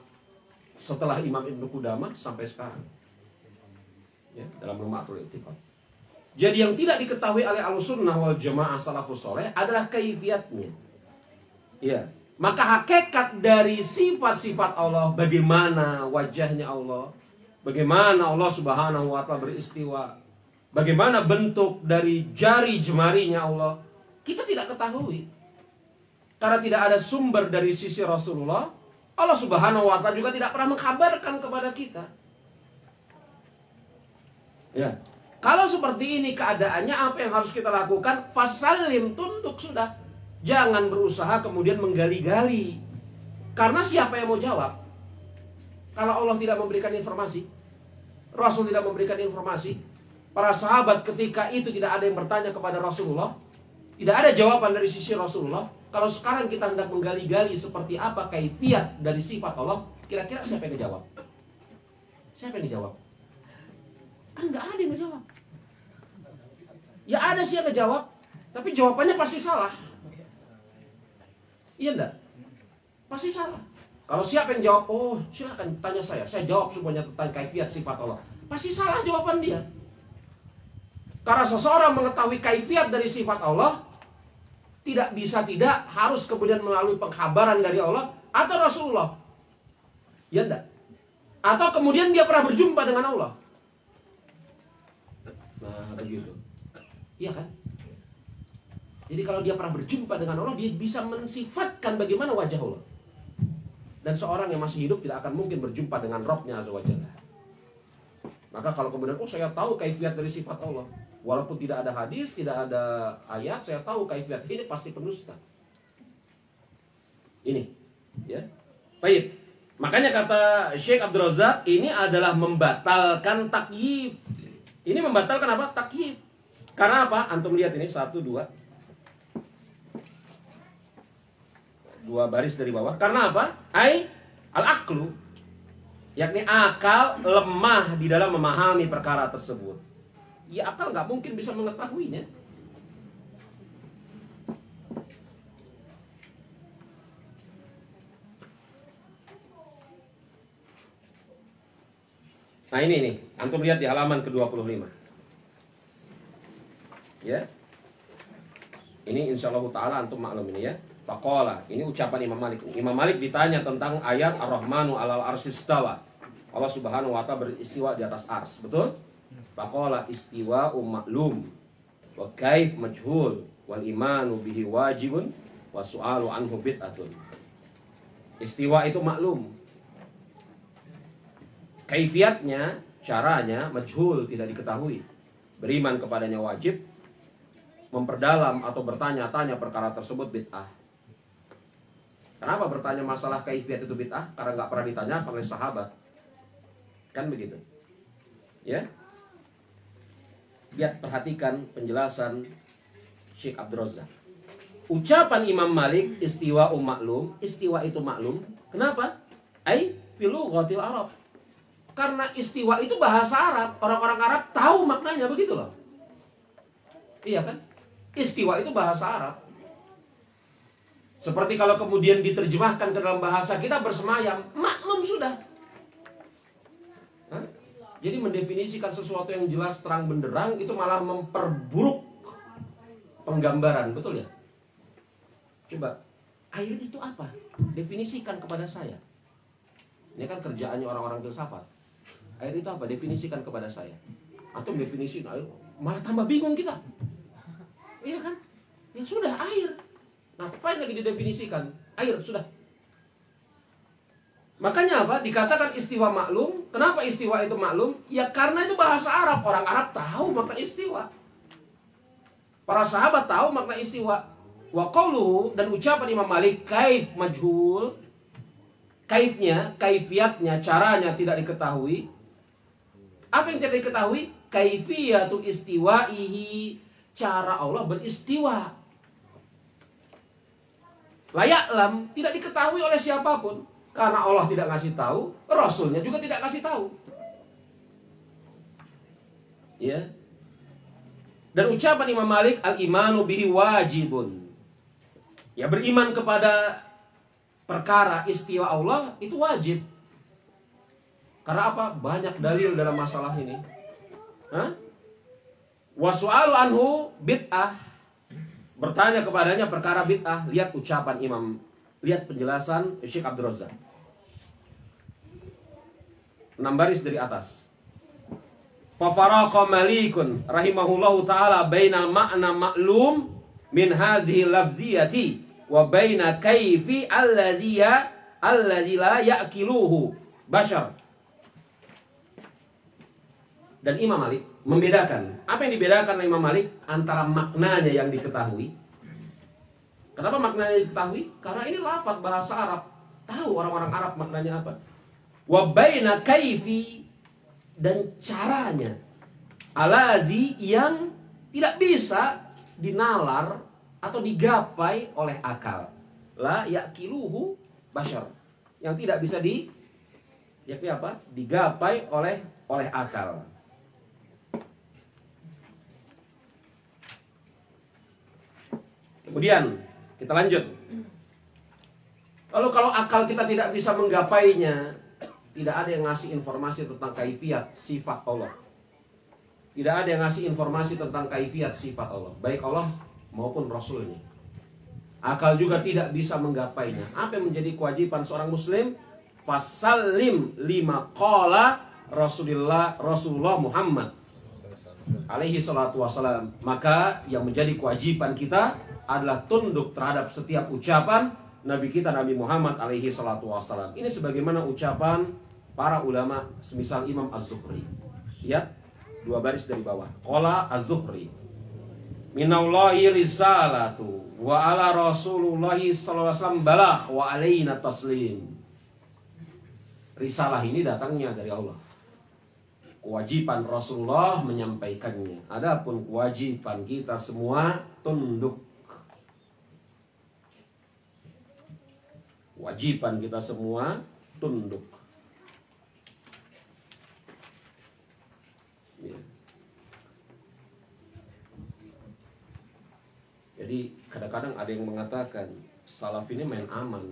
Speaker 1: setelah Imam Ibnu Qudamah sampai sekarang. Ya, dalam Lum'atul I'tiqad. Jadi yang tidak diketahui oleh Ahlussunnah wal Jamaah salafus soleh adalah kaifiatnya. Ya, maka hakikat dari sifat-sifat Allah, bagaimana wajahnya Allah, Bagaimana Allah Subhanahu wa ta'ala beristiwa? Bagaimana bentuk dari jari jemarinya Allah? Kita tidak ketahui. Karena tidak ada sumber dari sisi Rasulullah, Allah Subhanahu wa ta'ala juga tidak pernah mengkabarkan kepada kita. Ya. Kalau seperti ini keadaannya, apa yang harus kita lakukan? Fasalim, tunduk sudah. Jangan berusaha kemudian menggali-gali. Karena siapa yang mau jawab? Kalau Allah tidak memberikan informasi, Rasul tidak memberikan informasi, para sahabat ketika itu tidak ada yang bertanya kepada Rasulullah, tidak ada jawaban dari sisi Rasulullah. Kalau sekarang kita hendak menggali-gali seperti apa kaifiat dari sifat Allah, kira-kira siapa yang dijawab? Siapa yang dijawab? Kan nggak ada yang ngejawab. Ya ada sih yang ngejawab, tapi jawabannya pasti salah. Iya enggak? Pasti salah. Kalau siapa yang jawab, oh silakan tanya saya jawab semuanya tentang kaifiat sifat Allah. Pasti salah jawaban dia. Karena seseorang mengetahui kaifiat dari sifat Allah, tidak bisa tidak harus kemudian melalui pengkhabaran dari Allah atau Rasulullah. Ya enggak? Atau kemudian dia pernah berjumpa dengan Allah. Nah begitu. Iya kan? Jadi kalau dia pernah berjumpa dengan Allah, dia bisa mensifatkan bagaimana wajah Allah. Dan seorang yang masih hidup tidak akan mungkin berjumpa dengan Rabb-Nya Azza wa Jalla. Maka kalau kemudian, oh saya tahu kaifiat dari sifat Allah, walaupun tidak ada hadis, tidak ada ayat, saya tahu kaifiat ini, pasti pendusta. Ini, ya. Baik. Makanya kata Syekh Abdul Razak, ini adalah membatalkan takyif. Ini membatalkan apa? Takyif. Karena apa? Antum lihat ini, 1, 2. 2 baris dari bawah. Karena apa? Al-aqlu, yakni akal lemah di dalam memahami perkara tersebut. Ya akal nggak mungkin bisa mengetahuinya. Nah ini nih, antum lihat di halaman ke-25. Ya. Ini insyaallah ta'ala antum maklum ini ya. Faqala, ini ucapan Imam Malik. Imam Malik ditanya tentang ayat Ar-Rahmanu 'alal arsy istawa. Allah Subhanahu wa ta'ala beristiwa di atas ars, betul? Faqala istiwa'u ma'lum wa kaif majhul wal imanu bihi wajibun wa su'alu anhu bid'atun. Istiwa itu maklum. Kaifiatnya, caranya majhul, tidak diketahui. Beriman kepadanya wajib. Memperdalam atau bertanya-tanya perkara tersebut bid'ah. Kenapa bertanya masalah kaifiat itu bid'ah? Karena nggak pernah ditanya oleh sahabat. Kan begitu. Ya. Lihat, perhatikan penjelasan Syekh Abdul Razak. Ucapan Imam Malik istiwa maklum, istiwa itu maklum. Kenapa? Fi lughatil Arab. Karena istiwa itu bahasa Arab. Orang-orang Arab tahu maknanya, begitu loh. Iya kan? Istiwa itu bahasa Arab. Seperti kalau kemudian diterjemahkan ke dalam bahasa kita bersemayam, maklum sudah. Hah? Jadi mendefinisikan sesuatu yang jelas terang benderang itu malah memperburuk penggambaran, betul ya? Coba, air itu apa? Definisikan kepada saya. Ini kan kerjaannya orang-orang filsafat. Air itu apa? Definisikan kepada saya. Atau definisi air, malah tambah bingung kita. Iya kan? Ya sudah, air. Nah, apa lagi didefinisikan? Air, sudah. Makanya apa? Dikatakan istiwa maklum. Kenapa istiwa itu maklum? Ya karena itu bahasa Arab. Orang Arab tahu makna istiwa. Para sahabat tahu makna istiwa. Wa qawluhu, dan ucapan Imam Malik, kaif majhul. Kaifnya, kaifiatnya, caranya tidak diketahui. Apa yang tidak diketahui? Kaifiyatu istiwaihi, cara Allah beristiwa. Layak lam, tidak diketahui oleh siapapun. Karena Allah tidak ngasih tahu, Rasulnya juga tidak kasih tahu. Ya. Dan ucapan Imam Malik, al-imanu bihi wajibun. Ya, beriman kepada perkara istiwa Allah itu wajib. Karena apa? Banyak dalil dalam masalah ini. Wa su'alu anhu bid'ah. Bertanya kepadanya perkara bid'ah. Lihat ucapan Imam, lihat penjelasan Syekh Abdul Razak. 6 baris dari atas. Fa faraqa malikun rahimahullahu taala bainal ma'na ma'lum min hadhihi lafziyati wa baina kaifi allazi la ya'kiluhu bashar. Dan Imam Malik membedakan. Apa yang dibedakan oleh Imam Malik antara maknanya yang diketahui. Kenapa maknanya diketahui? Karena ini lafaz bahasa Arab. Tahu orang-orang Arab maknanya apa. Wa baina kaifi, dan caranya. Alazi, yang tidak bisa dinalar atau digapai oleh akal. La yakiluhu bashar. Yang tidak bisa yakni apa? Digapai oleh akal. Kemudian kita lanjut. Lalu kalau akal kita tidak bisa menggapainya, tidak ada yang ngasih informasi tentang kaifiat sifat Allah. Tidak ada yang ngasih informasi tentang kaifiat sifat Allah, baik Allah maupun Rasulnya. Akal juga tidak bisa menggapainya. Apa yang menjadi kewajiban seorang muslim? Fasallim lima qala Rasulullah Muhammad alaihi salatu wassalam. Maka yang menjadi kewajiban kita adalah tunduk terhadap setiap ucapan Nabi kita Nabi Muhammad alaihi salatu wassalam. Ini sebagaimana ucapan para ulama semisal Imam Az-Zuhri. Ya, 2 baris dari bawah. Qala Az-Zuhri, minallahi risalatu wa ala Rasulullahi sallallahu alaihi wasallam balagh wa alaina taslim. Risalah ini datangnya dari Allah. Kewajiban Rasulullah menyampaikannya. Adapun kewajiban kita semua tunduk. Kewajiban kita semua tunduk. Ya. Jadi kadang-kadang ada yang mengatakan salaf ini main aman,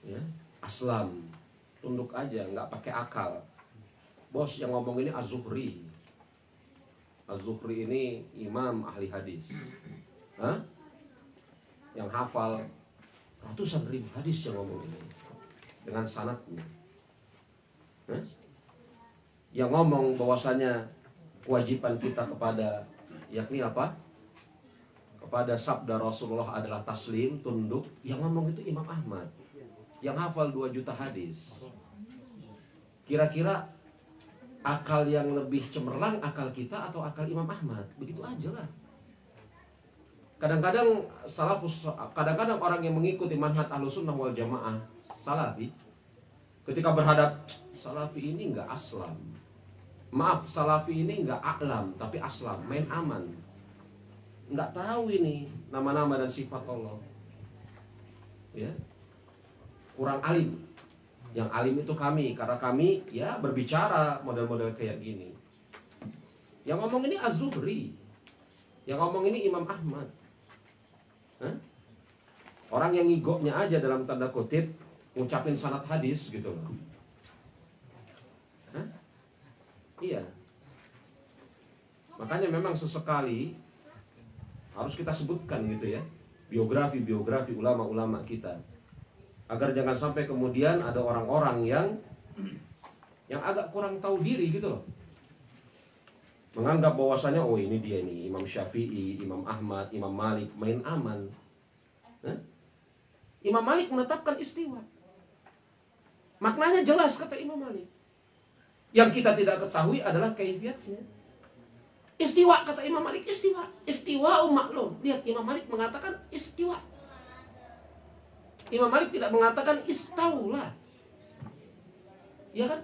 Speaker 1: ya, aslam, tunduk aja, nggak pakai akal. Bos, yang ngomong ini Az-Zuhri. Az-Zuhri ini imam ahli hadis, yang hafal ratusan ribu hadis yang ngomong ini dengan sanadnya. Yang ngomong bahwasanya kewajiban kita kepada yakni apa? Kepada sabda Rasulullah adalah taslim, tunduk. Yang ngomong itu Imam Ahmad yang hafal 2 juta hadis. Kira-kira akal yang lebih cemerlang, akal kita atau akal Imam Ahmad? Begitu aja lah. Kadang-kadang orang yang mengikuti manhaj Ahlussunnah wal Jamaah salafi, ketika berhadap salafi ini enggak aslam. Maaf, salafi ini enggak a'lam, tapi aslam, main aman. Enggak tahu ini nama-nama dan sifat Allah. Ya. Kurang alim. Yang alim itu kami, karena kami ya berbicara model-model kayak gini. Yang ngomong ini Az-Zuhri. Yang ngomong ini Imam Ahmad. Orang yang ngigoknya aja dalam tanda kutip ngucapin sanad hadis gitu loh. Iya. Makanya memang sesekali harus kita sebutkan gitu ya, biografi ulama-ulama kita, agar jangan sampai kemudian ada orang-orang yang agak kurang tahu diri gitu loh, menganggap bahwasanya oh ini dia ini Imam Syafi'i, Imam Ahmad, Imam Malik main aman. Imam Malik menetapkan istiwa. Maknanya jelas kata Imam Malik. Yang kita tidak ketahui adalah kaifiatnya. Istiwa kata Imam Malik, istiwa. Istiwa maklum. Lihat, Imam Malik mengatakan istiwa. Imam Malik tidak mengatakan istaula. Ya kan?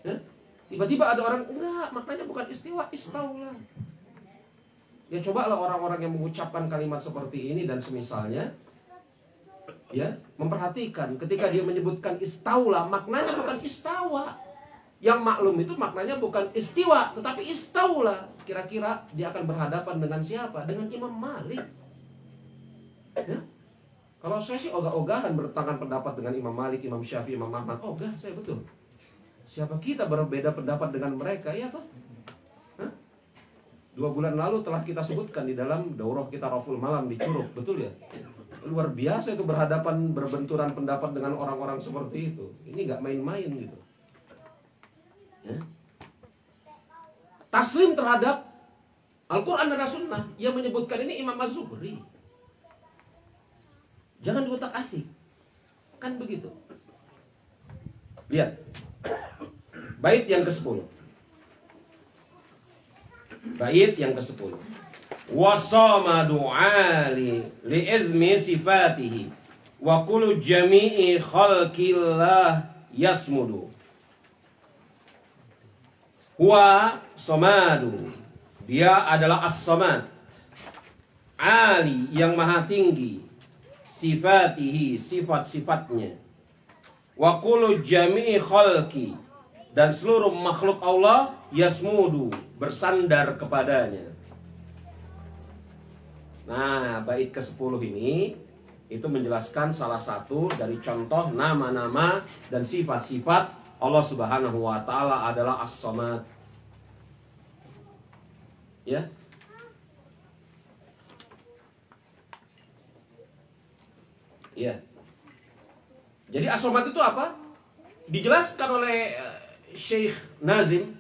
Speaker 1: Ya? Tiba-tiba ada orang, enggak, maknanya bukan istiwa, istaula. Ya cobalah orang-orang yang mengucapkan kalimat seperti ini dan semisalnya, ya, memperhatikan ketika dia menyebutkan istaula, maknanya bukan istawa. Yang maklum itu maknanya bukan istiwa, tetapi istaula. Kira-kira dia akan berhadapan dengan siapa? Dengan Imam Malik. Ya? Kalau saya sih ogah-ogahan bertentangan pendapat dengan Imam Malik, Imam Syafi'i, Imam Ahmad. Ogah saya betul. Siapa kita berbeda pendapat dengan mereka, ya toh? 2 bulan lalu telah kita sebutkan di dalam daurah kita Raful Malam di Curug, betul ya? Luar biasa itu berbenturan pendapat dengan orang-orang seperti itu. Ini nggak main-main gitu. taslim terhadap Al-Quran dan As-Sunnah. Yang menyebutkan ini Imam Az-Zuhri. Jangan diutak-atik. Kan begitu. Lihat. Bait yang ke-10. Bait yang ke-10. Wasamadu ali li'izmi sifatihi wa kullu jami'i khalqillah yasmudu. Huwa samadu. Dia adalah as-samad. Ali, yang maha tinggi. Sifatihi, sifat-sifatnya. Wa kullu jami'i khalqi, dan seluruh makhluk Allah yasmudu, bersandar kepadanya. Nah, bait ke-10 ini itu menjelaskan salah satu dari contoh nama-nama dan sifat-sifat Allah Subhanahu wa taala adalah As-Samad. Ya. Ya. Jadi As-Samad itu apa? Dijelaskan oleh Syekh Nazim,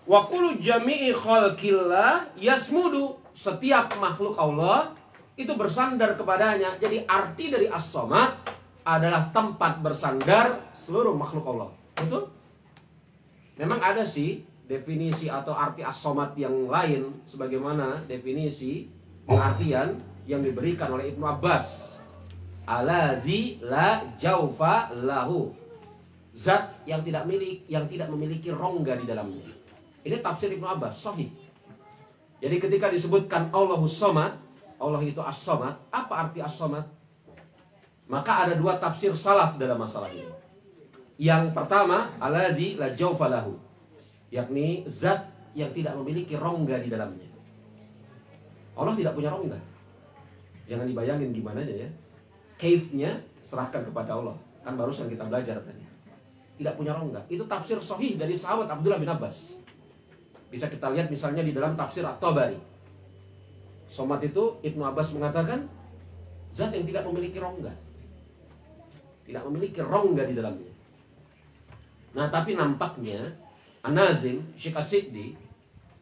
Speaker 1: wa kullu jami'i khalqillah yasmudu, setiap makhluk Allah itu bersandar kepadanya. Jadi arti dari As-Samad adalah tempat bersandar seluruh makhluk Allah. Betul? Memang ada sih definisi atau arti As-Samad yang lain, sebagaimana definisi pengertian yang diberikan oleh Ibnu Abbas. Alazi la jaufa lahu, zat yang tidak memiliki rongga di dalamnya. Ini tafsir Ibnu Abbas, sahih. Jadi ketika disebutkan Allahus Samad, Allah itu As-Samad, apa arti As-Samad? Maka ada dua tafsir salaf dalam masalah ini. Yang pertama, alazi la jaufa lahu, yakni zat yang tidak memiliki rongga di dalamnya. Allah tidak punya rongga. Jangan dibayangin gimana aja ya. Kaifnya serahkan kepada Allah. Kan barusan kita belajar tadi. Tidak punya rongga. Itu tafsir sahih dari sahabat Abdullah bin Abbas. Bisa kita lihat misalnya di dalam tafsir At-Tabari. Somad itu Ibnu Abbas mengatakan zat yang tidak memiliki rongga. Tidak memiliki rongga di dalamnya. Nah, tapi nampaknya An-Nazim, Syekh As-Siddi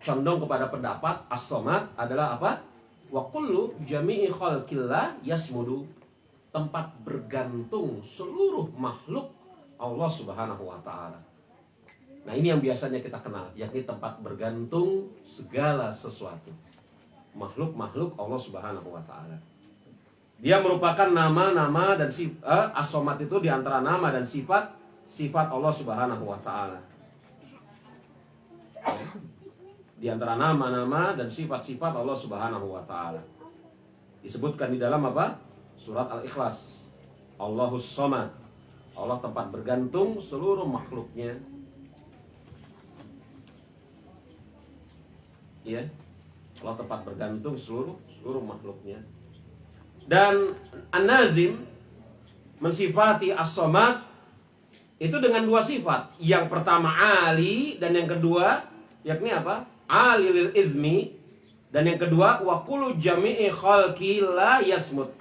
Speaker 1: condong kepada pendapat As-Samad adalah apa? Wa kullu jami'i khalqillah yasmudu, tempat bergantung seluruh makhluk Allah Subhanahu wa taala. Nah, ini yang biasanya kita kenal, yakni tempat bergantung segala sesuatu. Makhluk-makhluk Allah Subhanahu wa taala. Dia merupakan nama-nama dan As-Samad itu di antara nama dan sifat Allah Subhanahu wa taala. Di antara nama-nama dan sifat-sifat Allah Subhanahu wa taala. Disebutkan di dalam apa? Surat Al-Ikhlas. Allahus Samad. Allah tempat bergantung seluruh makhluknya. Ya. Allah tempat bergantung seluruh makhluknya. Dan An-Nazim mensifati As-Samad itu dengan dua sifat. Yang pertama Ali, dan yang kedua yakni apa? Ali lil izmi, dan yang kedua wa kullu jami'i khalqi la yasmut.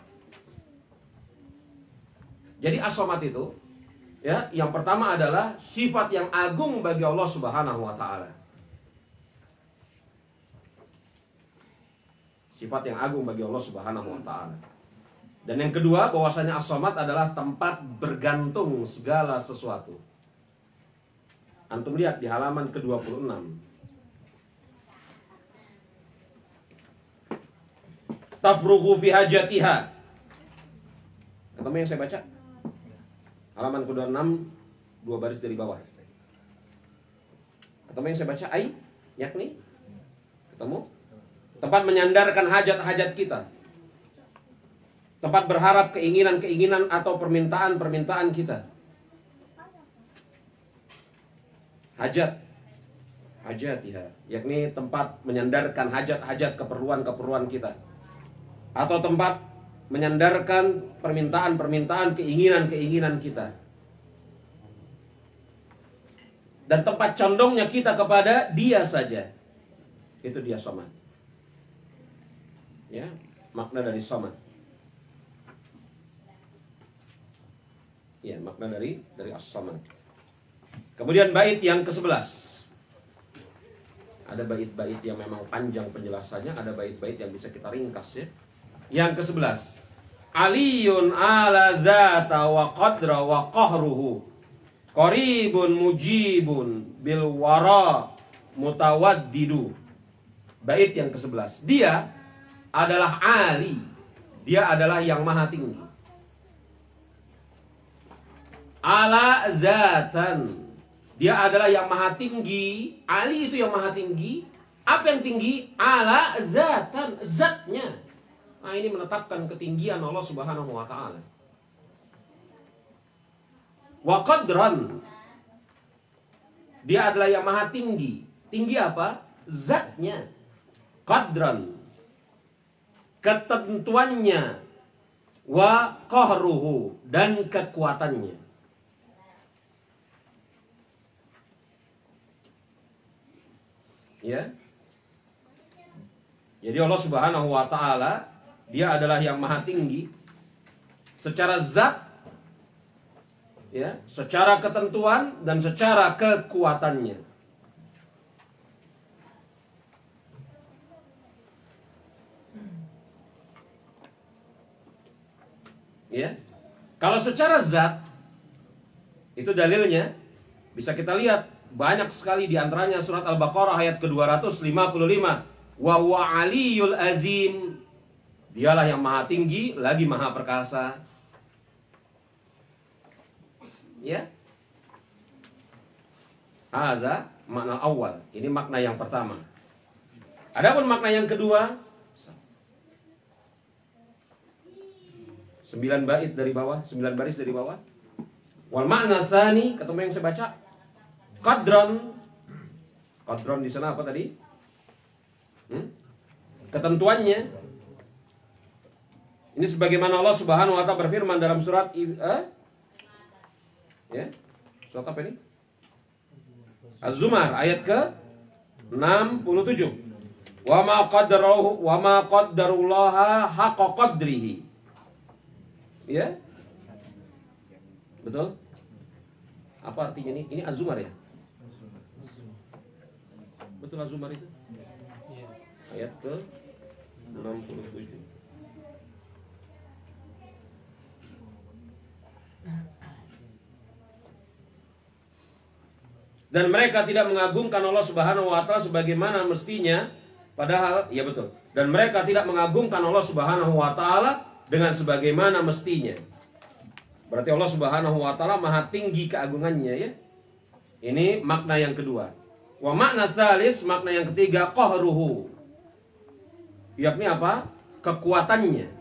Speaker 1: Jadi As-Samad itu ya, yang pertama adalah sifat yang agung bagi Allah Subhanahu wa taala. Sifat yang agung bagi Allah Subhanahu wa taala. Dan yang kedua, bahwasanya As-Samad adalah tempat bergantung segala sesuatu. Antum lihat di halaman ke-26. Tafrughu fi hajatiha. Ketemu yang saya baca? Halaman ke-26, 2 baris dari bawah. Ketemu yang saya baca? Yakni? Ketemu? Tempat menyandarkan hajat-hajat kita. Tempat berharap keinginan-keinginan atau permintaan-permintaan kita. Hajatiha, yakni tempat menyandarkan hajat-hajat, keperluan-keperluan kita. Atau tempat menyandarkan permintaan-permintaan, keinginan-keinginan kita. Dan tempat condongnya kita kepada Dia saja. Itu Dia Samad. Ya, makna dari Samad. Ya, makna dari As-Samad. Kemudian bait yang ke-11. Ada bait-bait yang memang panjang penjelasannya, ada bait-bait yang bisa kita ringkas ya. Yang ke-11. Aliyun ala dzata wa qadra wa qahruhu. Qaribun mujibun bil wara mutawaddidu. Bait yang ke-11. Dia adalah Ali. Dia adalah yang maha tinggi. Ala zatan. Dia adalah yang maha tinggi. Ali itu yang maha tinggi. Apa yang tinggi? Ala zatan. Zatnya. Nah, ini menetapkan ketinggian Allah Subhanahu wa ta'ala. Wa qadran. Dia adalah yang maha tinggi. Tinggi apa? Zatnya. Qadran. Ketentuannya. Wa qahruhu. Dan kekuatannya. Ya. Jadi Allah Subhanahu wa ta'ala, dia adalah yang maha tinggi secara zat, ya, secara ketentuan dan secara kekuatannya. Ya. Kalau secara zat, itu dalilnya bisa kita lihat banyak sekali, diantaranya surat Al-Baqarah ayat ke-255. Wa huwa aliyul azim. Dialah yang maha tinggi lagi maha perkasa. Ya. Hadza makna awal. Ini makna yang pertama. Adapun makna yang kedua, 9 bait dari bawah, 9 baris dari bawah. Wal makna tsani, ketemu yang saya baca. Qadran. Qadran di sana apa tadi? Ketentuannya. Ini sebagaimana Allah Subhanahu wa ta'ala berfirman dalam surat ya. Surat apa ini? Az-Zumar ayat ke-67. Wa ma qaddarullaha haqqa qadrihi. Ya? Betul? Apa artinya ini? Ini Az-Zumar ya? Betul Az-Zumar itu? Ayat ke-67. Dan mereka tidak mengagungkan Allah Subhanahu wa ta'ala sebagaimana mestinya, padahal ya betul. Dan mereka tidak mengagungkan Allah Subhanahu wa ta'ala dengan sebagaimana mestinya. Berarti Allah Subhanahu wa ta'ala maha tinggi keagungannya ya. Ini makna yang kedua. Wa makna tsalis, makna yang ketiga, qahruhu. Yakni apa? Kekuatannya.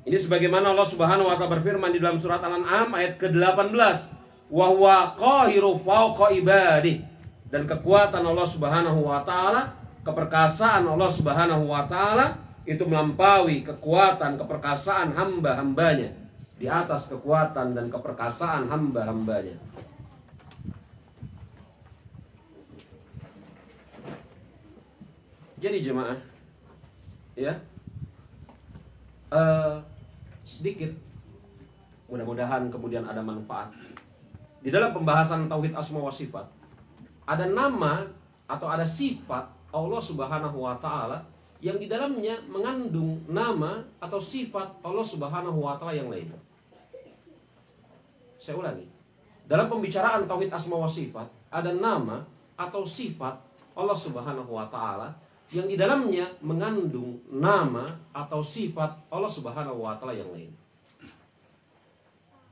Speaker 1: Ini sebagaimana Allah Subhanahu wa ta'ala berfirman di dalam surat Al-An'am ayat ke-18. Wa huwa qahiru fawqa ibadih. Dan kekuatan Allah Subhanahu wa ta'ala, keperkasaan Allah Subhanahu wa ta'ala itu melampaui kekuatan, keperkasaan hamba-hambanya, di atas kekuatan dan keperkasaan hamba-hambanya. Jadi jemaah, ya, sedikit, mudah-mudahan kemudian ada manfaat. Di dalam pembahasan tauhid asma wa sifat, ada nama atau ada sifat Allah Subhanahu wa ta'ala yang di dalamnya mengandung nama atau sifat Allah Subhanahu wa ta'ala yang lain. Saya ulangi. Dalam pembicaraan tauhid asma wa sifat, ada nama atau sifat Allah Subhanahu wa ta'ala yang di dalamnya mengandung nama atau sifat Allah Subhanahu wa ta'ala yang lain.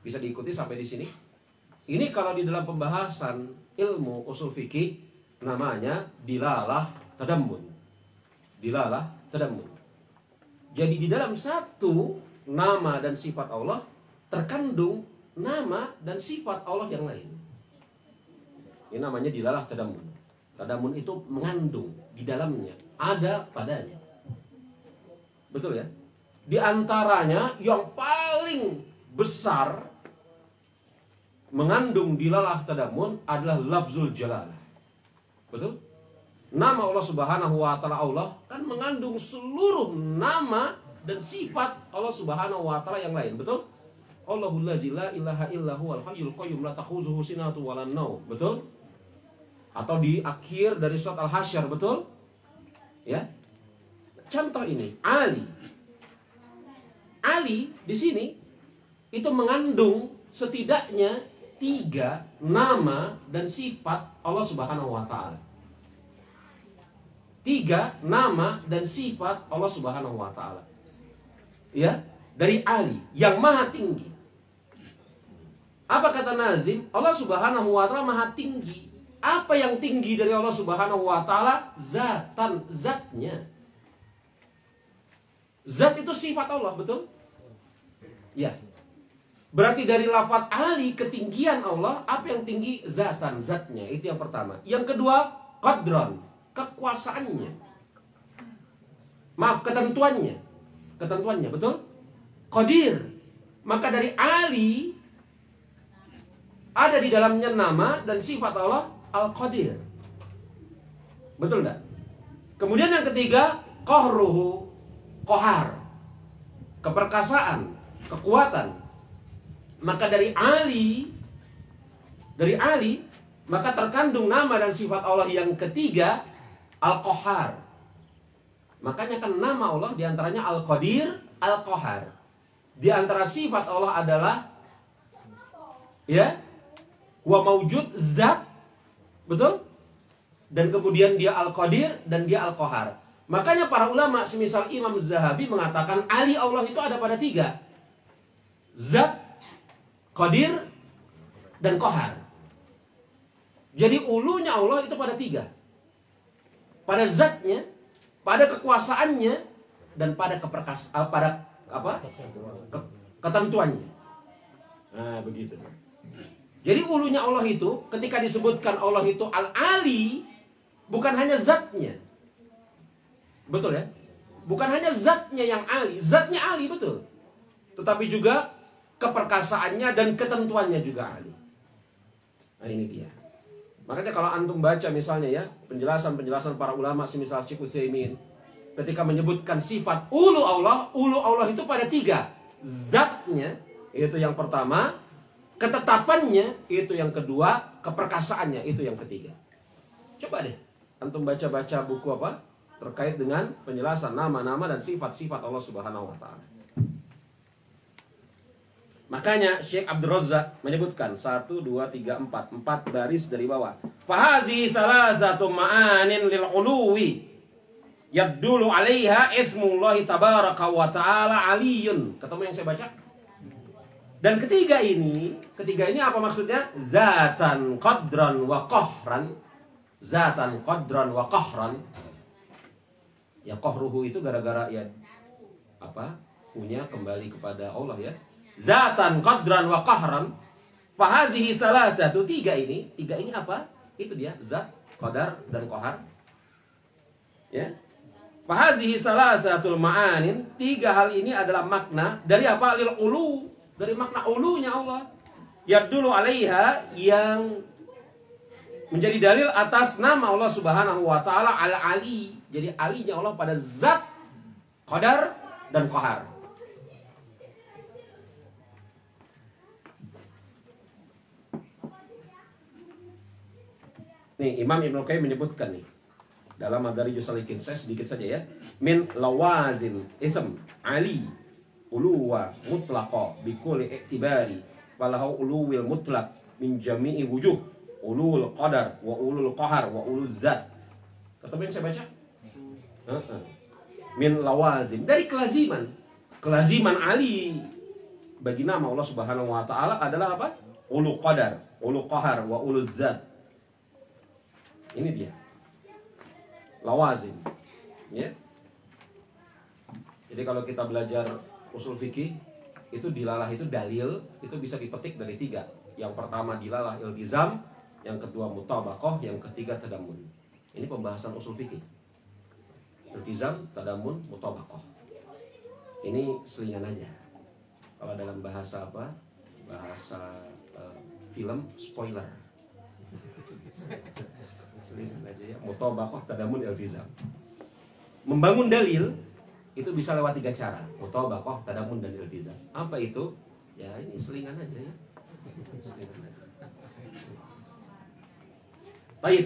Speaker 1: Bisa diikuti sampai di sini? Ini kalau di dalam pembahasan ilmu usul fikih namanya dilalah tadammun. Dilalah tadammun. Jadi di dalam satu nama dan sifat Allah terkandung nama dan sifat Allah yang lain. Ini namanya dilalah tadammun. Tadammun itu mengandung di dalamnya, ada padanya. Betul ya? Di antaranya yang paling besar mengandung dilalah tadammun adalah lafzul jalalah. Betul? Nama Allah Subhanahu wa ta'ala Allah kan mengandung seluruh nama dan sifat Allah Subhanahu wa ta'ala yang lain. Betul? Allahul lazi la ilaha illa huwal hayyul qayyum la ta'khuzuhu sinatun wa la naum. Betul? atau di akhir dari surat Al-Hasyr, betul? Ya. Contoh ini, Ali di sini itu mengandung setidaknya 3 nama dan sifat Allah Subhanahu wa taala. 3 nama dan sifat Allah Subhanahu wa taala. Ya, dari Ali yang maha tinggi. Apa kata Nazim? Allah Subhanahu wa taala maha tinggi. Apa yang tinggi dari Allah Subhanahu wa taala? Zatnya. Zat itu sifat Allah, betul? Ya. Berarti dari lafaz Ali, ketinggian Allah, apa yang tinggi? Zatnya. Itu yang pertama. Yang kedua, qadran, kekuasaannya. Maaf, ketentuannya, betul? Qadir. Maka dari Ali ada di dalamnya nama dan sifat Allah Al-Qadir. Betul enggak? Kemudian yang ketiga, qahruhu, qahar, keperkasaan, kekuatan. Maka dari Ali maka terkandung nama dan sifat Allah yang ketiga, Al-Qahar. Makanya kan nama Allah diantaranya Al-Qadir, Al-Qahar. Di antara sifat Allah adalah ya, huwa maujud, zat, betul? Dan kemudian dia Al-Qadir dan dia Al-Qahar. Makanya para ulama semisal Imam Zahabi mengatakan Ali Allah itu ada pada 3. Zat, Qadir, dan Qahar. Jadi ulunya Allah itu pada 3. Pada zatnya, pada kekuasaannya, dan pada ketentuannya. Nah, begitu. Jadi ulunya Allah itu ketika disebutkan Allah itu Al-Ali, bukan hanya zatnya. Betul ya? Bukan hanya zatnya yang Ali. Zatnya Ali, betul. Tetapi juga keperkasaannya dan ketentuannya juga Ali. Nah, ini dia. Makanya kalau antum baca misalnya ya, penjelasan para ulama semisal Syekh Utsaimin ketika menyebutkan sifat ulu Allah itu pada 3. Zatnya, itu yang pertama. Ketetapannya, itu yang kedua. Keperkasaannya, itu yang ketiga. Coba deh antum baca-baca buku apa terkait dengan penjelasan nama-nama dan sifat-sifat Allah Subhanahu wa taala. Makanya Syekh Abdul Razzaq menyebutkan 1, 2, 3, 4 baris dari bawah. Fahadhi salasatu ma'anin lil uluwi yadullu 'alaiha ismullahi tabaraka wa ta'ala aliyun. Ketemu yang saya baca? Dan ketiga ini apa maksudnya? Zatan qadran wa qahran. Zatan qadran wa qahran. Ya qahruhu itu gara-gara ya punya kembali kepada Allah ya. Zatan qadran wa qahran. Fahazihi salasatu, 3 ini apa? Itu dia, zat, qadar dan qahar. Ya. Fahazihi salasatul ma'anin, 3 hal ini adalah makna dari apa? Lil ulu, dari makna ulunya Allah. Yadullu 'alaiha, yang menjadi dalil atas nama Allah Subhanahu wa taala Al-Ali. Jadi alinya Allah pada zat, qadar dan qahar. Nih Imam Ibnu Qayyim menyebutkan nih dalam Madarijus Salikin, saya sedikit saja ya. Min lawazin ism Ali uluwa mutlaqa bi kulli i'tibari falahu uluwil mutlaq min jami'i wujuh ulul qadar wa ulul qahar wa ulul zat. Ketemu yang saya baca? Min lawazim, dari kelaziman Ali bagi nama Allah Subhanahu wa taala adalah apa? Ulul qadar, ulul qahar wa ulul zat. Ini dia lawazim ya. Jadi kalau kita belajar usul fikih itu dilalah itu dalil itu bisa dipetik dari 3. Yang pertama dilalah iltizam, yang kedua mutabaqah, yang ketiga tadamun. Ini pembahasan usul fikih. Iltizam, tadamun, mutabaqah. Ini selingan aja. Kalau dalam bahasa film, spoiler. Selingan aja ya. Mutabaqah, tadamun, iltizam. Membangun dalil itu bisa lewat 3 cara. Mutabaqah, tadamun, dan iltizam. Apa itu? Ya ini selingan aja ya. Selingan aja. Baik.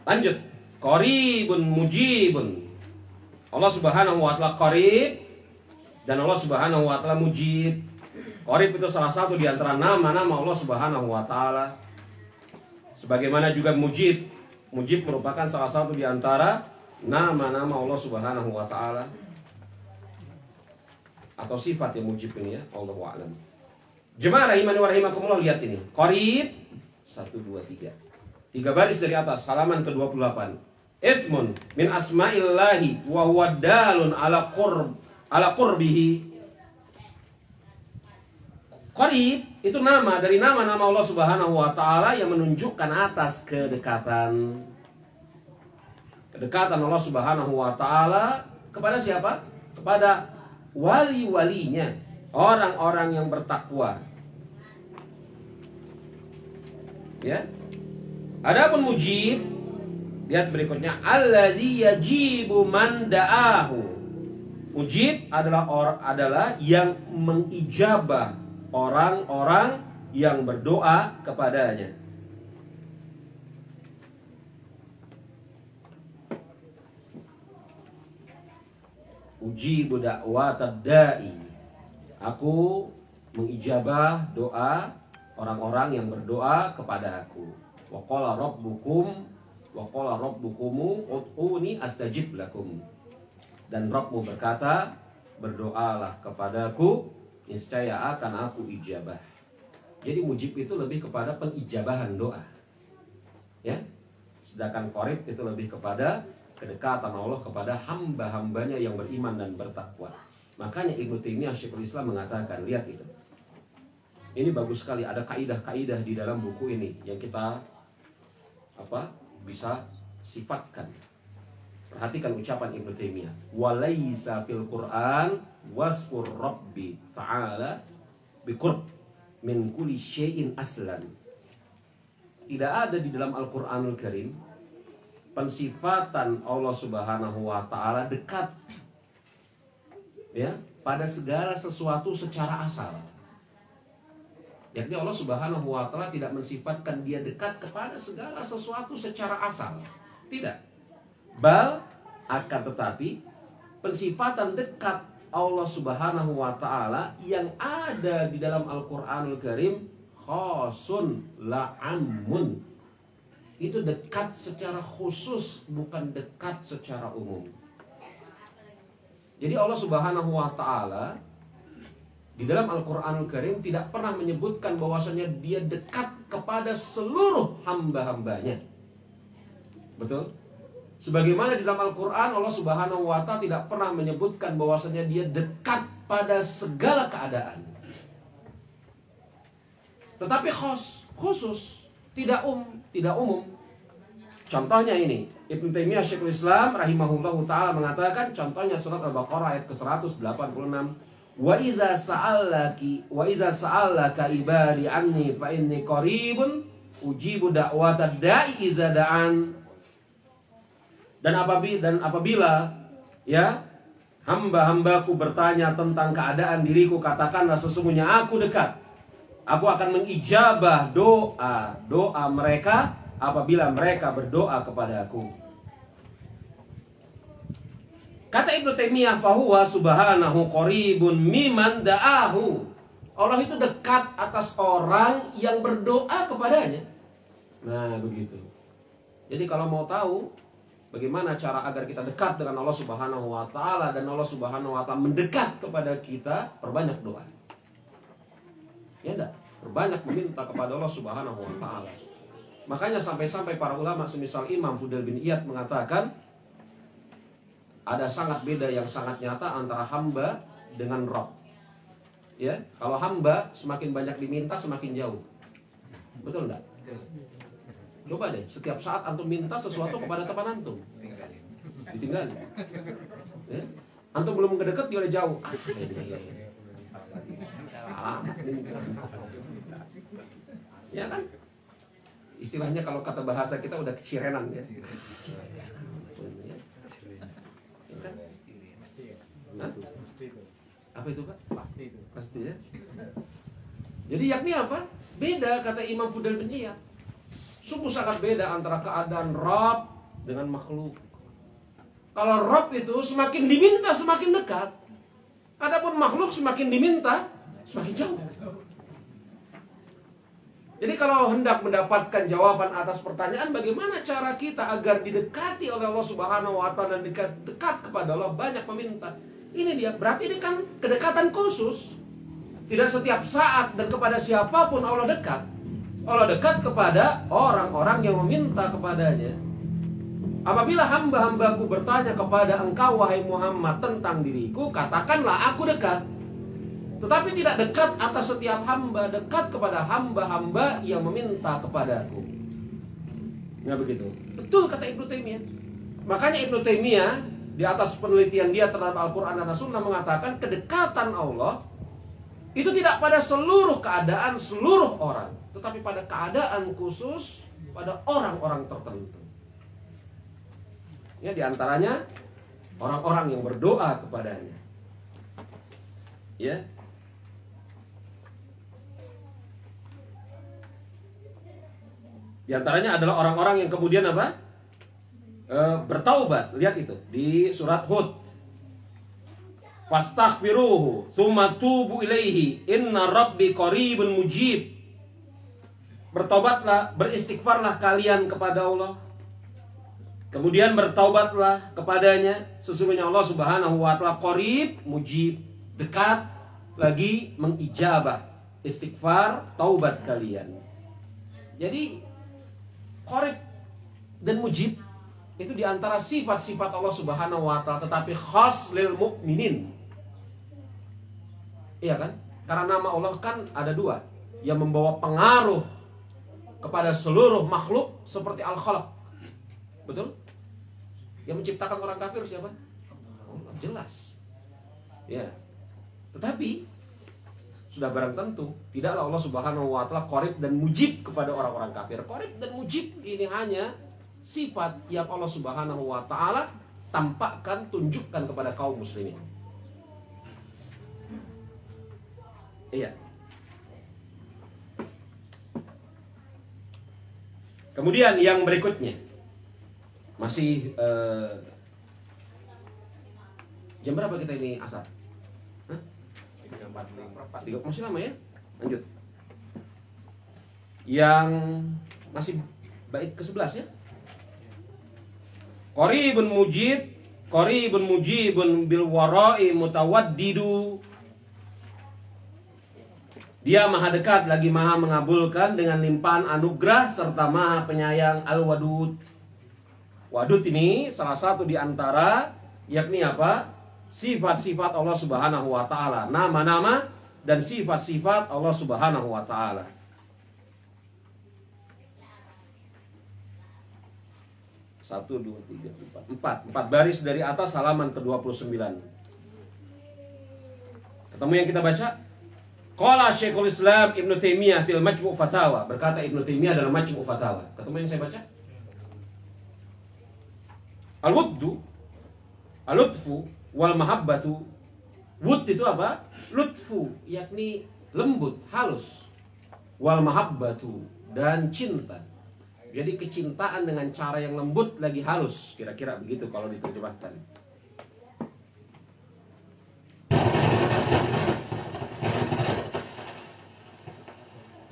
Speaker 1: Lanjut. Qaribun mujibun. Allah Subhanahu wa taala qarib dan Allah Subhanahu wa taala mujib. Qarib itu salah satu di antara nama-nama Allah Subhanahu wa taala. Sebagaimana juga mujib. Mujib merupakan salah satu di antara nama-nama Allah Subhanahu wa taala. Atau sifat yang mujib ini ya, Allahu a'lam. Jemaah rahimani wa rahimakumullah, lihat ini. Qarib 1 2 3. 3 baris dari atas, halaman ke-28. Ismun min asma'illahi wa huwa dalun ala qurbihi. Qarib itu nama dari nama-nama Allah Subhanahu wa taala yang menunjukkan atas kedekatan. Kedekatan Allah Subhanahu wa taala kepada siapa? Kepada wali-walinya, orang-orang yang bertakwa. Ya. Adapun mujib, lihat berikutnya, allazi yajibu man da'ahu. Mujib adalah yang mengijabah orang-orang yang berdoa kepadanya. Ujibu da'watad da'i. Aku mengijabah doa orang-orang yang berdoa kepada aku. Wa qala rabbukumu ud'uni astajib lakum. Dan Rabbmu berkata, berdoalah kepadaku, niscaya akan aku ijabah. Jadi mujib itu lebih kepada pengijabahan doa. Ya. Sedangkan qarib itu lebih kepada kedekatan Allah kepada hamba-hambanya yang beriman dan bertakwa. Makanya Ibnu Taimiyah Syekhul Islam mengatakan, lihat itu. Ini bagus sekali, ada kaidah-kaidah di dalam buku ini yang kita bisa sifatkan. Perhatikan ucapan Ibnu Taimiyah. Walaisa fil Qur'an wasfur Rabbi ta'ala biqurb min kulli syai'in aslan. Tidak ada di dalam Al-Qur'anul Karim pensifatan Allah Subhanahu wa taala dekat, ya, pada segala sesuatu secara asal. Yakni Allah Subhanahu wa taala tidak mensifatkan dia dekat kepada segala sesuatu secara asal. Tidak. Bal akan tetapi pensifatan dekat Allah Subhanahu wa taala yang ada di dalam Al-Qur'anul Karim khasun la ammun. Itu dekat secara khusus, bukan dekat secara umum. Jadi Allah Subhanahu wa taala di dalam Al-Qur'anul Karim tidak pernah menyebutkan bahwasanya dia dekat kepada seluruh hamba-hambanya. Betul? Sebagaimana di dalam Al-Quran Allah Subhanahu wa ta'ala tidak pernah menyebutkan bahwasanya dia dekat pada segala keadaan. Tetapi khusus, tidak umum. Contohnya ini, Ibnu Taimiyah Syekhul Islam rahimahullahu ta'ala mengatakan, contohnya surat Al-Baqarah ayat ke-186. Wa iza sa'alaka ibadi anni fa inni qaribun ujibu da'watad da'i iza da'an. Dan apabila ya hamba-hambaku bertanya tentang keadaan diriku, katakanlah sesungguhnya aku dekat. Aku akan mengijabah doa mereka apabila mereka berdoa kepada aku. Kata Ibnu Taimiyah, fahuwa subhanahu qaribun miman da'ahu. Allah itu dekat atas orang yang berdoa kepadanya. Nah, begitu. Jadi kalau mau tahu bagaimana cara agar kita dekat dengan Allah Subhanahu wa ta'ala dan Allah Subhanahu wa ta'ala mendekat kepada kita, perbanyak doa. Ya enggak? Perbanyak meminta kepada Allah Subhanahu wa ta'ala. Makanya sampai-sampai para ulama semisal Imam Fudail bin Iyad mengatakan ada sangat beda yang sangat nyata antara hamba dengan Rabb. Ya, kalau hamba semakin banyak diminta semakin jauh. Betul enggak? Coba deh, setiap saat antum minta sesuatu kepada teman antum, ditinggalin. Ya? Antum belum mendekat dia udah jauh. Ya kan? Istilahnya kalau kata bahasa kita udah kecirenan ya. Apa itu Pak? Pasti ya. Jadi yakni apa? Beda, kata Imam Fudail bin Iyad. Sungguh sangat beda antara keadaan Rabb dengan makhluk. Kalau Rabb itu semakin diminta semakin dekat. Adapun makhluk semakin diminta semakin jauh. Jadi kalau hendak mendapatkan jawaban atas pertanyaan bagaimana cara kita agar didekati oleh Allah Subhanahu wa taala dan dekat kepada Allah, banyak meminta. Ini dia, berarti ini kan kedekatan khusus. Tidak setiap saat dan kepada siapapun Allah dekat. Allah dekat kepada orang-orang yang meminta kepadanya. Apabila hamba-hambaku bertanya kepada engkau wahai Muhammad tentang diriku, katakanlah aku dekat. Tetapi tidak dekat atas setiap hamba, dekat kepada hamba-hamba yang meminta kepadaku. Nah begitu. Betul kata Ibnu Taimiyah. Makanya Ibnu Taimiyah di atas penelitian dia terhadap Al-Quran dan As-Sunnah mengatakan kedekatan Allah itu tidak pada seluruh keadaan seluruh orang, tetapi pada keadaan khusus pada orang-orang tertentu. Ya, di antaranya orang-orang yang berdoa kepadanya. Ya. Di antaranya adalah orang-orang yang kemudian apa? Bertaubat. Lihat itu di surat Hud. Fastaghfiruhu tsumma tubu ilaihi inna rabbi qaribun mujib. Bertobatlah, beristighfarlah kalian kepada Allah. Kemudian bertaubatlah kepadanya, sesungguhnya Allah Subhanahu wa taala qarib mujib, dekat lagi mengijabah istighfar taubat kalian. Jadi qarib dan mujib itu diantara sifat-sifat Allah Subhanahu wa taala, tetapi khas lil mukminin. Iya kan? Karena nama Allah kan ada dua, yang membawa pengaruh kepada seluruh makhluk seperti Al-Khalaq. Betul? Yang menciptakan orang kafir siapa? Allah, jelas. Ya. Tetapi sudah barang tentu tidaklah Allah Subhanahu wa taala qarib dan mujib kepada orang-orang kafir. Qarib dan mujib ini hanya sifat yang Allah Subhanahu wa taala tampakkan, tunjukkan kepada kaum muslimin. Iya. Kemudian yang berikutnya masih jam berapa kita ini asar? 3:45. Masih lama ya? Lanjut. Yang masih bait ke-11 ya. Qaribun mujibun bil wara'i mutawaddidu. Dia maha dekat lagi maha mengabulkan dengan limpahan anugerah serta maha penyayang al-wadud. Wadud ini salah satu di antara yakni apa? Sifat-sifat Allah Subhanahu wa taala, nama-nama dan sifat-sifat Allah Subhanahu wa taala. Satu, dua, tiga, empat baris dari atas halaman ke-29. Ketemu yang kita baca? Qala Syekhul Islam Ibnu Taimiyah fil Majmu' Fatawa. Berkata Ibnu Taimiyah dalam Majmu' Fatawa. Ketemu yang saya baca? Al-wuddu, al-lutfu wal mahabbatu. Wud itu apa? Lutfu, yakni lembut, halus. Wal mahabbatu, dan cinta. Jadi kecintaan dengan cara yang lembut lagi halus. Kira-kira begitu kalau diterjemahkan.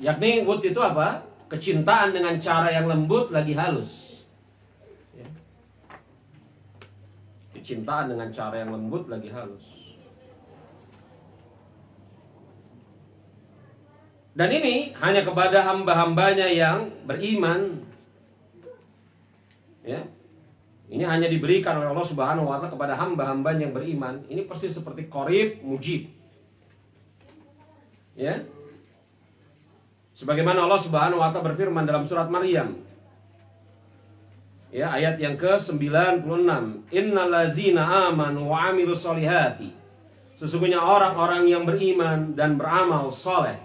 Speaker 1: Yakni wud itu apa? Kecintaan dengan cara yang lembut lagi halus. Ya. Kecintaan dengan cara yang lembut lagi halus. Dan ini hanya kepada hamba-hambanya yang beriman. Ya. Ini hanya diberikan oleh Allah Subhanahu wa taala kepada hamba-hambanya yang beriman. Ini persis seperti qarib mujib. Ya. Sebagaimana Allah Subhanahu wa taala berfirman dalam surat Maryam. Ya, ayat yang ke-96. Innallazina amanu wa amilus solihati. Sesungguhnya orang-orang yang beriman dan beramal soleh.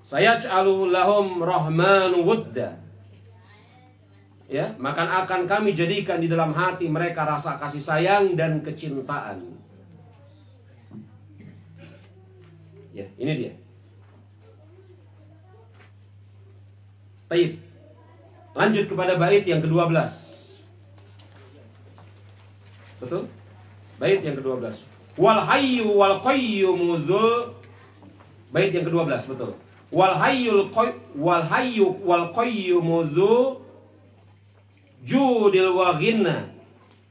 Speaker 1: Sayaj'alu lahum rahmanu wudda. Ya, maka akan kami jadikan di dalam hati mereka rasa kasih sayang dan kecintaan. Ya, ini dia. Taib. Lanjut kepada bait yang ke-12. Betul? Bait yang ke-12. Wal hayyu wal qayyumu dzul. Bait yang ke-12, betul. Wal hayyu wal qayyumu dzul judil wa ghina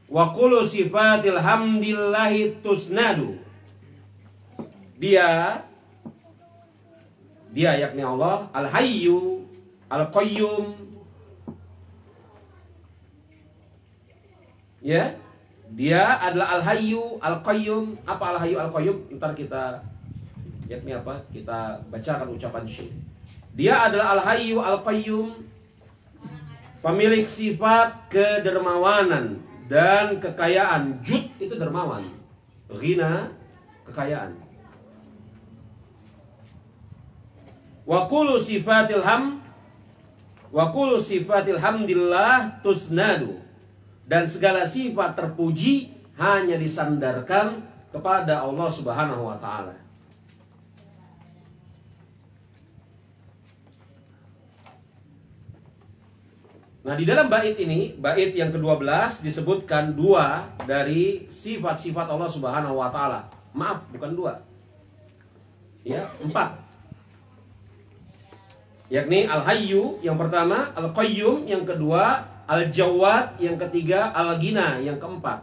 Speaker 1: wa kullu sifatil hamdillahi tusnadu. Dia yakni Allah al-hayyu al-qayyum, ya, dia adalah al-hayyu al-qayyum. Apa al-hayyu al-qayyum? Ntar kita yakni apa? Kita bacakan ucapan Syekh. Dia adalah al-hayyu al-qayyum, pemilik sifat kedermawanan dan kekayaan. Jud itu dermawan, ghina kekayaan. Wa kullu sifatil hamdillah tusnadu, dan segala sifat terpuji hanya disandarkan kepada Allah Subhanahu wa taala. Nah, di dalam bait ini, bait yang ke-12 disebutkan dua dari sifat-sifat Allah Subhanahu wa taala. Maaf, bukan dua. Ya, 4. Yakni al-hayyu yang pertama, al-qayyum yang kedua, al-jawad yang ketiga, al-ghina yang keempat.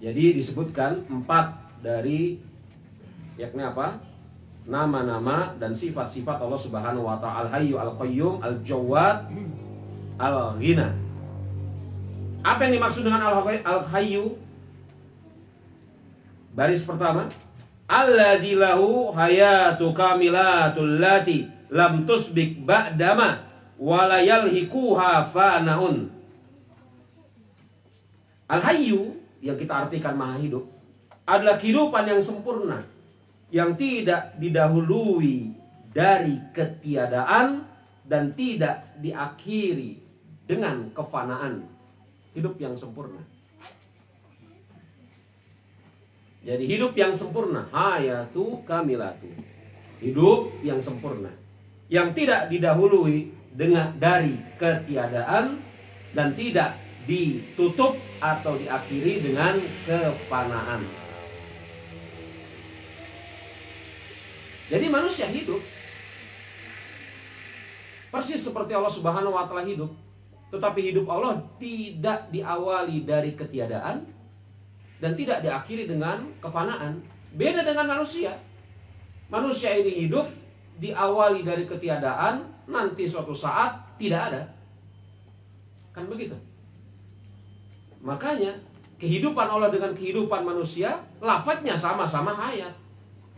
Speaker 1: Jadi disebutkan 4 dari yakni apa? Nama-nama dan sifat-sifat Allah Subhanahu wa taala. Al-hayyu, al-qayyum, al-jawad, al-ghina. Apa yang dimaksud dengan al-hayyu? Baris pertama, allazi lahu hayatu kamilatul lati lam tusbik ba'dama wa la yalhiquha fanaun. Al-hayyu yang kita artikan maha hidup adalah kehidupan yang sempurna, yang tidak didahului dari ketiadaan dan tidak diakhiri dengan kefanaan. Hidup yang sempurna. Jadi hidup yang sempurna, hayatu kamilatu. Hidup yang sempurna, yang tidak didahului dari ketiadaan dan tidak ditutup atau diakhiri dengan kefanaan. Jadi manusia hidup persis seperti Allah Subhanahu wa taala hidup, tetapi hidup Allah tidak diawali dari ketiadaan dan tidak diakhiri dengan kefanaan. Beda dengan manusia. Manusia ini hidup diawali dari ketiadaan, nanti suatu saat tidak ada. Kan begitu. Makanya kehidupan Allah dengan kehidupan manusia, lafadznya sama-sama hayat.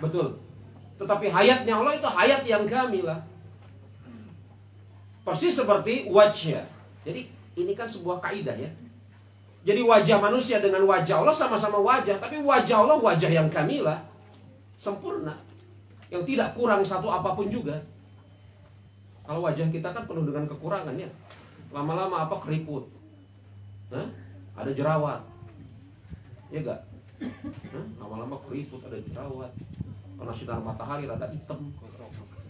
Speaker 1: Betul. Tetapi hayatnya Allah itu hayat yang kamilah. Persis seperti wajah. Jadi ini kan sebuah kaidah ya. Jadi wajah manusia dengan wajah Allah sama-sama wajah, tapi wajah Allah wajah yang kamilah, sempurna, yang tidak kurang satu apapun juga. Kalau wajah kita kan penuh dengan kekurangan ya. Lama-lama apa keriput, ada jerawat, ya enggak? Lama-lama keriput, ada jerawat, karena sinar matahari rada hitam,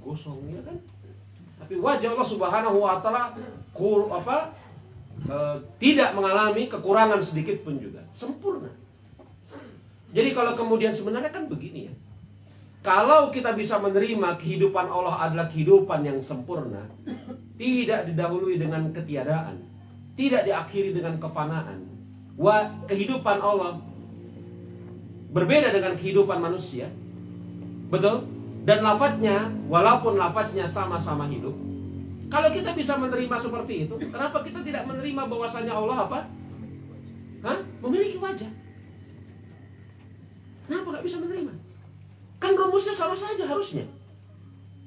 Speaker 1: gosong ya kan? Tapi wajah Allah Subhanahu wa taala tidak mengalami kekurangan sedikit pun juga, sempurna. Jadi kalau kemudian sebenarnya kan begini ya, kalau kita bisa menerima kehidupan Allah adalah kehidupan yang sempurna, tidak didahului dengan ketiadaan, tidak diakhiri dengan kefanaan. Kehidupan Allah berbeda dengan kehidupan manusia, betul? Dan lafadznya, walaupun lafadznya sama-sama hidup, kalau kita bisa menerima seperti itu, kenapa kita tidak menerima bahwasanya Allah apa? Memiliki wajah. Kenapa nggak bisa menerima? Kan rumusnya sama saja harusnya.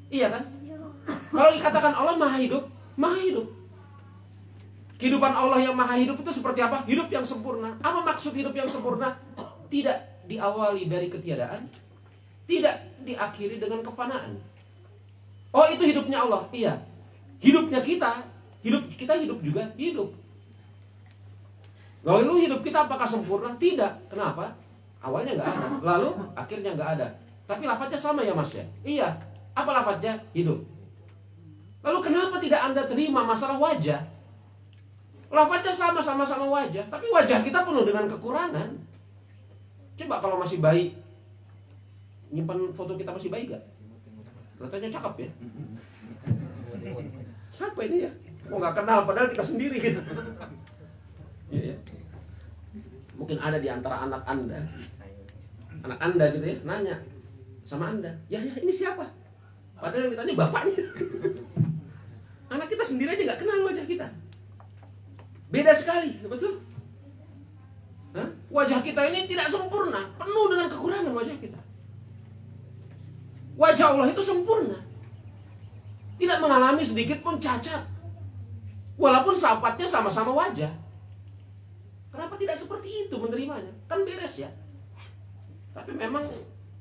Speaker 1: Iya kan? Kalau dikatakan Allah maha hidup, maha hidup. Kehidupan Allah yang maha hidup itu seperti apa? Hidup yang sempurna. Apa maksud hidup yang sempurna? Tidak diawali dari ketiadaan, tidak diakhiri dengan kefanaan. Oh, itu hidupnya Allah. Iya. Hidupnya kita hidup juga hidup. Lalu hidup kita apakah sempurna? Tidak. Kenapa? Awalnya nggak ada, lalu akhirnya nggak ada. Tapi lafadznya sama ya mas ya? Iya. Apa lafadznya? Hidup. Lalu kenapa tidak Anda terima masalah wajah? Lafadznya sama-sama wajah, tapi wajah kita penuh dengan kekurangan. Coba kalau masih bayi, nyimpan foto kita masih bayi gak? Katanya cakep ya. Siapa ini ya? Oh nggak kenal, padahal kita sendiri gitu. Ya, ya. Mungkin ada di antara anak anda gitu ya, nanya sama Anda, ya ini siapa? Padahal yang ditanya bapaknya. Anak kita sendiri aja nggak kenal wajah kita. Beda sekali, betul? Hah? Wajah kita ini tidak sempurna, penuh dengan kekurangan wajah kita. Wajah Allah itu sempurna, tidak mengalami sedikit pun cacat, walaupun sahabatnya sama-sama wajah. Kenapa tidak seperti itu menerimanya? Kan beres ya. Tapi memang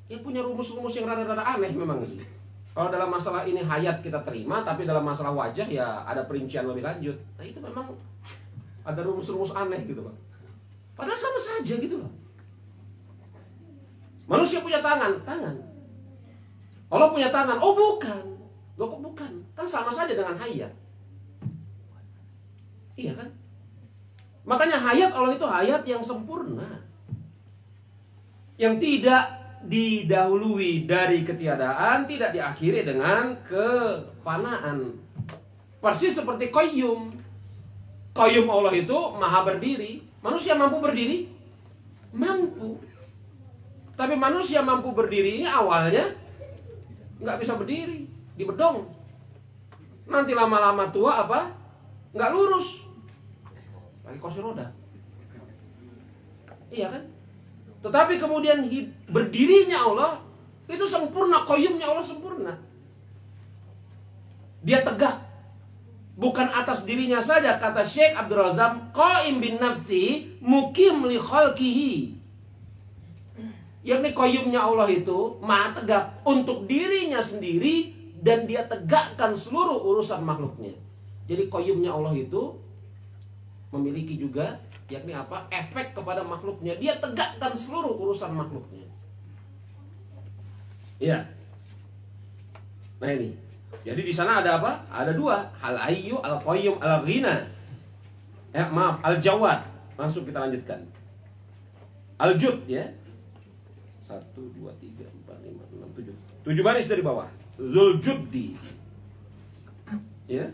Speaker 1: yang punya rumus-rumus yang rada-rada aneh memang sih. Kalau dalam masalah ini hayat kita terima, tapi dalam masalah wajah ya ada perincian lebih lanjut. Nah itu memang ada rumus-rumus aneh gitu Pak. Padahal sama saja gitu loh. Manusia punya tangan. Allah punya tangan. Oh bukan. Loh kok bukan? Kan sama saja dengan hayat. Iya kan? Makanya hayat Allah itu hayat yang sempurna, yang tidak didahului dari ketiadaan, tidak diakhiri dengan kefanaan. Persis seperti qayyum. Qayyum Allah itu maha berdiri. Manusia mampu berdiri? Mampu. Tapi manusia mampu berdiri ini awalnya nggak bisa berdiri, di bedong. Nanti lama-lama tua apa? Nggak lurus, pakai kursi roda. Iya kan? Tetapi kemudian berdirinya Allah itu sempurna, qayyumnya Allah sempurna. Dia tegak, bukan atas dirinya saja. Kata Syekh Abdul Razak, qaim bin nafsi mukim li khalqihi. Yakni qayyumnya Allah itu maha tegak untuk dirinya sendiri, dan dia tegakkan seluruh urusan makhluknya. Jadi qayyumnya Allah itu memiliki juga, yakni apa? Efek kepada makhluknya. Dia tegakkan seluruh urusan makhluknya. Iya. Nah ini. Jadi di sana ada apa? Ada dua. Al-Hayyu, Al-Qayyum, Al-Ghina. Al-Jawad. Langsung kita lanjutkan. Al-Jud ya. 1, 2, 3, 4, 5, 6, 7. 7 baris dari bawah. Zul Juddi. Ya.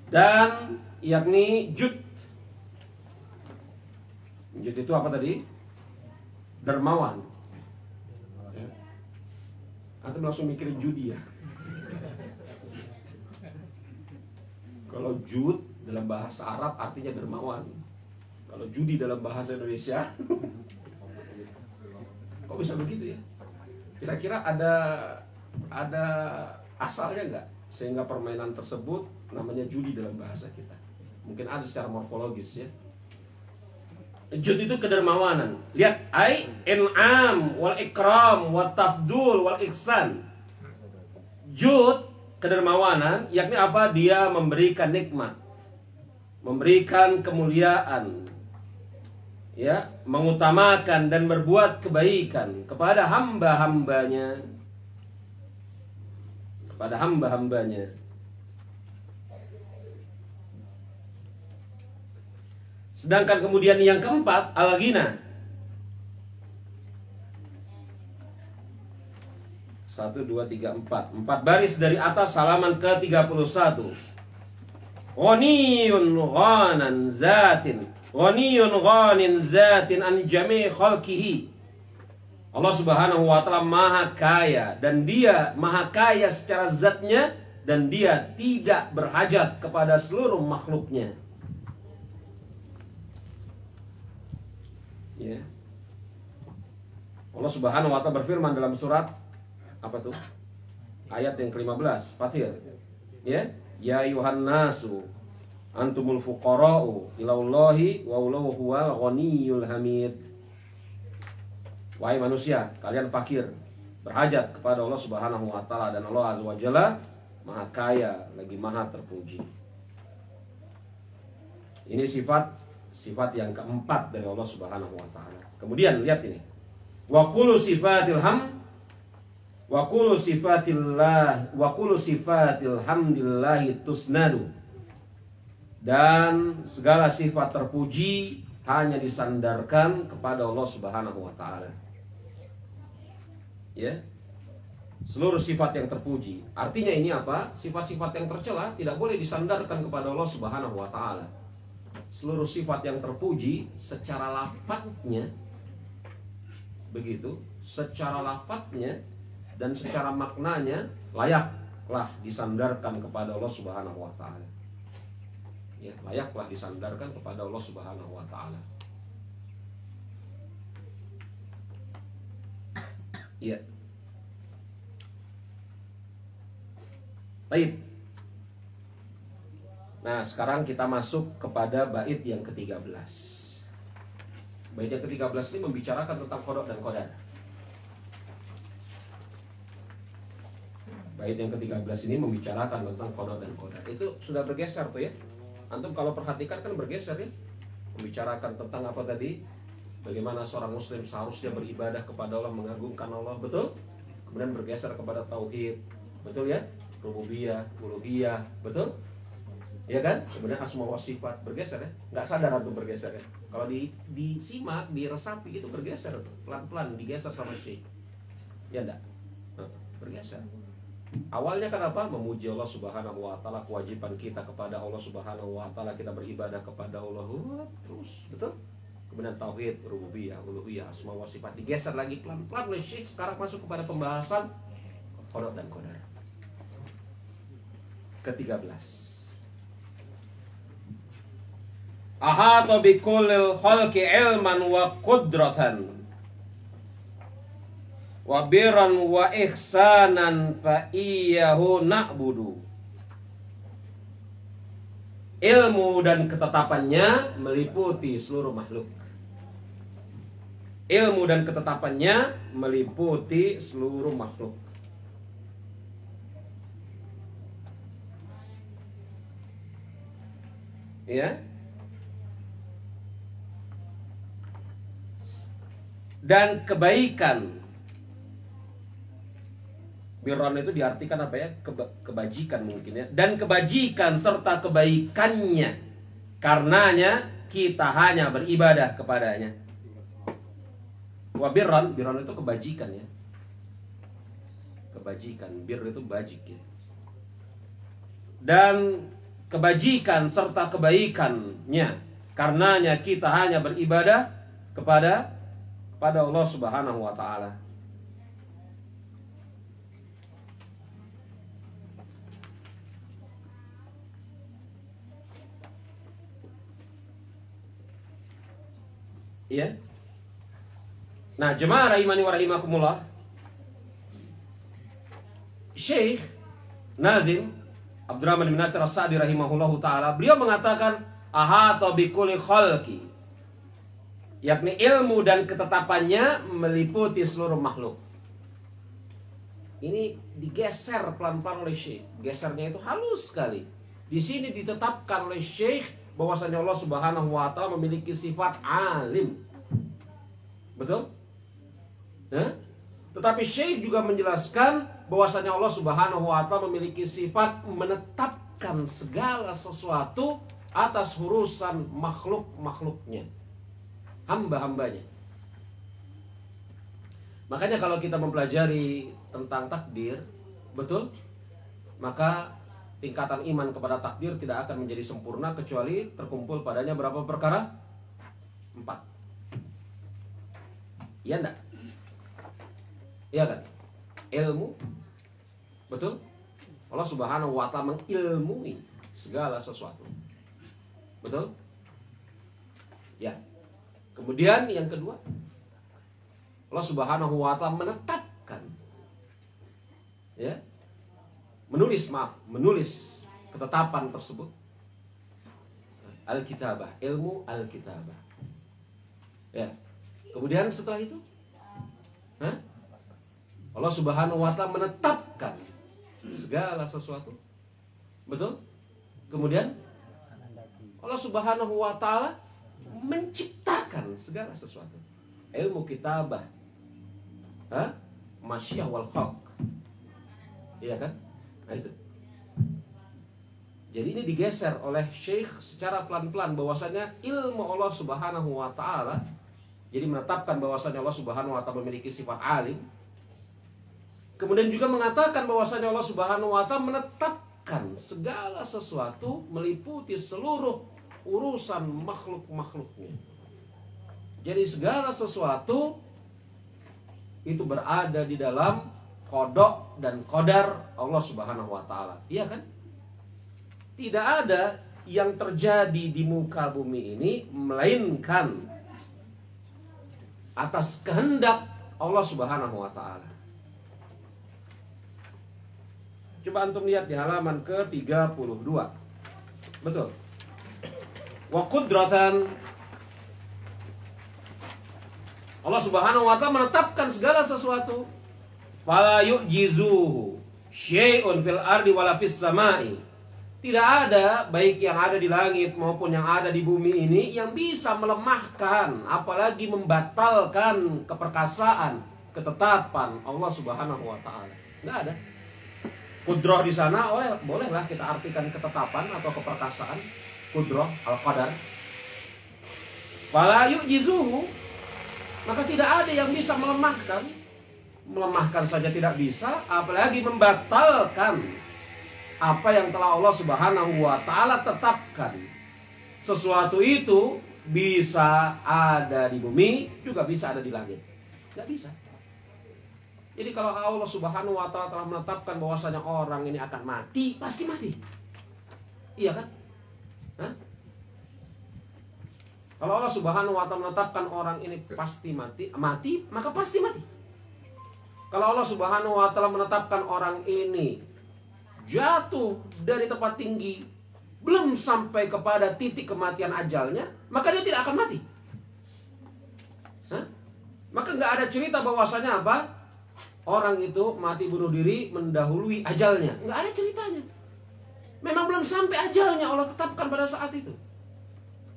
Speaker 1: Dan yakni Jud. Jud itu apa tadi? Dermawan. Ya. Antum langsung mikirin judi ya. Kalau jud dalam bahasa Arab artinya dermawan. Kalau judi dalam bahasa Indonesia, kok bisa begitu ya? Kira-kira ada asalnya nggak? Sehingga permainan tersebut namanya judi dalam bahasa kita. Mungkin ada secara morfologis ya. Jud itu kedermawanan. Lihat, in'am wal ikram wal tafdul wal ihsan. Jud kedermawanan, yakni apa? Dia memberikan nikmat, memberikan kemuliaan, ya, mengutamakan dan berbuat kebaikan kepada hamba-hambanya, kepada hamba-hambanya. Sedangkan kemudian yang keempat, al-ghina. 1, 2, 3, 4. 4 baris dari atas halaman ke-31. Ghaniyun ghanan zatin. Ghaniyun ghanin zatin an jami' khalqihi. Allah Subhanahu wa ta'ala maha kaya, dan dia maha kaya secara zatnya, dan dia tidak berhajat kepada seluruh makhluknya. Ya. Allah Subhanahu wa ta'ala berfirman dalam surat apa tuh? Ayat yang ke-15, Fatir. Ya, ya ayuhan nasu antumul fuqara'u ilallahi wa wallahu huwal ghaniyul hamid. Wahai manusia, kalian fakir, berhajat kepada Allah Subhanahu wa ta'ala, dan Allah Azza wa Jalla maha kaya lagi maha terpuji. Ini sifat yang keempat dari Allah Subhanahu wa ta'ala. Kemudian lihat ini. Wa kullu sifatil hamd Wa kullu sifatillah wa kullu sifatil hamdillahi tusnadu. Dan segala sifat terpuji hanya disandarkan kepada Allah Subhanahu wa taala. Ya. Seluruh sifat yang terpuji. Artinya ini apa? Sifat-sifat yang tercela tidak boleh disandarkan kepada Allah Subhanahu wa taala. Seluruh sifat yang terpuji secara lafadznya begitu, secara lafadznya dan secara maknanya layaklah disandarkan kepada Allah Subhanahu wa taala. Ya, layaklah disandarkan kepada Allah Subhanahu wa taala. Ya. Baik. Nah, sekarang kita masuk kepada bait yang ke-13. Bait yang ke-13 ini membicarakan tentang qada dan qadar. Bait yang ke-13 ini membicarakan tentang qada dan qadar. Itu sudah bergeser tuh ya. Antum kalau perhatikan kan bergeser ya. Membicarakan tentang apa tadi? Bagaimana seorang muslim seharusnya beribadah kepada Allah, mengagungkan Allah, betul? Kemudian bergeser kepada tauhid. Betul ya? Rububiyah, uluhiyah, betul? Ya kan? Kemudian asma wa sifat bergeser ya. Nggak sadar antum bergeser ya. Kalau disimak, diresapi itu bergeser tuh. Pelan-pelan digeser sama syekh. Ya enggak? Bergeser. Awalnya kan apa? Memuji Allah Subhanahu wa taala, kewajiban kita kepada Allah Subhanahu wa taala, kita beribadah kepada Allah terus, betul? Kemudian tauhid, rububiyah, uluhiyah, asma wa sifat digeser lagi pelan-pelan oleh syekh. Sekarang masuk kepada pembahasan qada dan qadar. Ke-13. Ahata bi kullil khalqi ilman wa qudratan wa birran wa ihsanan fa iyyahu na'budu. Ilmu dan ketetapannya meliputi seluruh makhluk. Ilmu dan ketetapannya meliputi seluruh makhluk. Ya. Dan kebaikan. Birron itu diartikan apa ya? Kebajikan mungkin ya. Dan kebajikan serta kebaikannya. Karenanya kita hanya beribadah kepadanya. Wa birron itu kebajikan ya. Kebajikan, bir itu bajik ya. Dan kebajikan serta kebaikannya. Karenanya kita hanya beribadah kepada Allah Subhanahu wa taala. Ya. Nah, jemaah rahimani wa rahimakumullah. Syekh Nazim Abdurrahman bin Nasir As-Sa'di rahimahullahu taala, beliau mengatakan ahata bi kulli khalqi, yakni ilmu dan ketetapannya meliputi seluruh makhluk. Ini digeser pelan-pelan oleh Syekh. Gesernya itu halus sekali. Di sini ditetapkan oleh Syekh bahwasanya Allah Subhanahu wa taala memiliki sifat alim. Betul? Tetapi Syekh juga menjelaskan bahwasanya Allah Subhanahu wa taala memiliki sifat menetapkan segala sesuatu atas urusan makhluk-makhluknya, hamba-hambanya. Makanya kalau kita mempelajari tentang takdir, betul? Maka tingkatan iman kepada takdir tidak akan menjadi sempurna kecuali terkumpul padanya berapa perkara? 4. Iya enggak? Iya kan? Ilmu, betul? Allah Subhanahu wa taala mengilmui segala sesuatu. Betul? Ya. Kemudian yang kedua, Allah Subhanahu wa taala menetapkan, ya, menulis ketetapan tersebut. Al-kitabah, ilmu al-kitabah. Ya. Kemudian setelah itu, Allah Subhanahu wa taala menetapkan segala sesuatu. Betul? Kemudian Allah Subhanahu wa taala menciptakan segala sesuatu. Ilmu kitabah, masyiah wal khalq. Iya kan? Nah, itu. Jadi ini digeser oleh Syekh secara pelan-pelan bahwasanya ilmu Allah Subhanahu wa taala, jadi menetapkan bahwasanya Allah Subhanahu wa taala memiliki sifat alim. Kemudian juga mengatakan bahwasanya Allah Subhanahu wa taala menetapkan segala sesuatu meliputi seluruh urusan makhluk-makhluknya. Jadi segala sesuatu itu berada di dalam qada dan qadar Allah Subhanahu wa taala. Iya kan? Tidak ada yang terjadi di muka bumi ini melainkan atas kehendak Allah Subhanahu wa taala. Coba antum lihat di halaman ke-32. Betul. Wa qudratan, Allah Subhanahu wa taala menetapkan segala sesuatu. Fala yu'jizuhu syai'un fil ardi wala fis sama'i. Tidak ada, baik yang ada di langit maupun yang ada di bumi ini, yang bisa melemahkan, apalagi membatalkan keperkasaan, ketetapan Allah Subhanahu wa taala. Enggak ada. Kudrah di sana bolehlah kita artikan ketetapan atau keperkasaan. Kudrah al-qadar. Wala yu'jizuhu, maka tidak ada yang bisa melemahkan. Melemahkan saja tidak bisa, apalagi membatalkan apa yang telah Allah Subhanahu wa taala tetapkan. Sesuatu itu bisa ada di bumi, juga bisa ada di langit. Tidak bisa. Jadi kalau Allah Subhanahu wa taala telah menetapkan bahwasanya orang ini akan mati, pasti mati. Iya kan? Hah? Kalau Allah Subhanahu wa taala menetapkan orang ini pasti mati, maka pasti mati. Kalau Allah Subhanahu wa taala menetapkan orang ini jatuh dari tempat tinggi, belum sampai kepada titik kematian ajalnya, maka dia tidak akan mati. Hah? Maka nggak ada cerita bahwasanya apa? Orang itu mati bunuh diri mendahului ajalnya. Nggak ada ceritanya. Memang belum sampai ajalnya Allah tetapkan pada saat itu.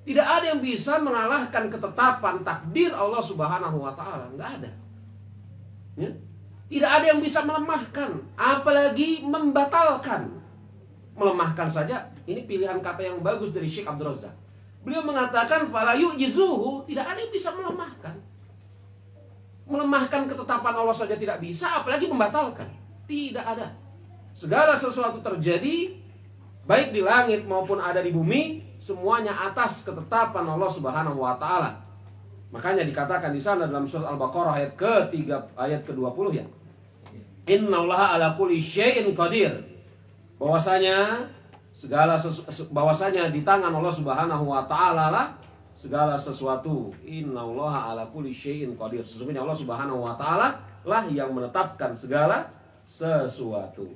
Speaker 1: Tidak ada yang bisa mengalahkan ketetapan takdir Allah Subhanahu wa taala. Nggak ada. Ya? Tidak ada yang bisa melemahkan, apalagi membatalkan. Melemahkan saja, ini pilihan kata yang bagus dari Syekh Abdul Razak. Beliau mengatakan fala yu'jizuhu, tidak ada yang bisa melemahkan. Melemahkan ketetapan Allah saja tidak bisa, apalagi membatalkan. Tidak ada. Segala sesuatu terjadi, baik di langit maupun ada di bumi, semuanya atas ketetapan Allah Subhanahu wa taala. Makanya dikatakan di sana dalam surat Al-Baqarah ayat ke-20 ya. Innallaha ala kulli syai'in qadir. Bahwasanya bahwasanya di tangan Allah Subhanahu wa taala lah segala sesuatu. Innallaha ala kulli syai'in qadir. Sesungguhnya Allah Subhanahu wa taala lah yang menetapkan segala sesuatu.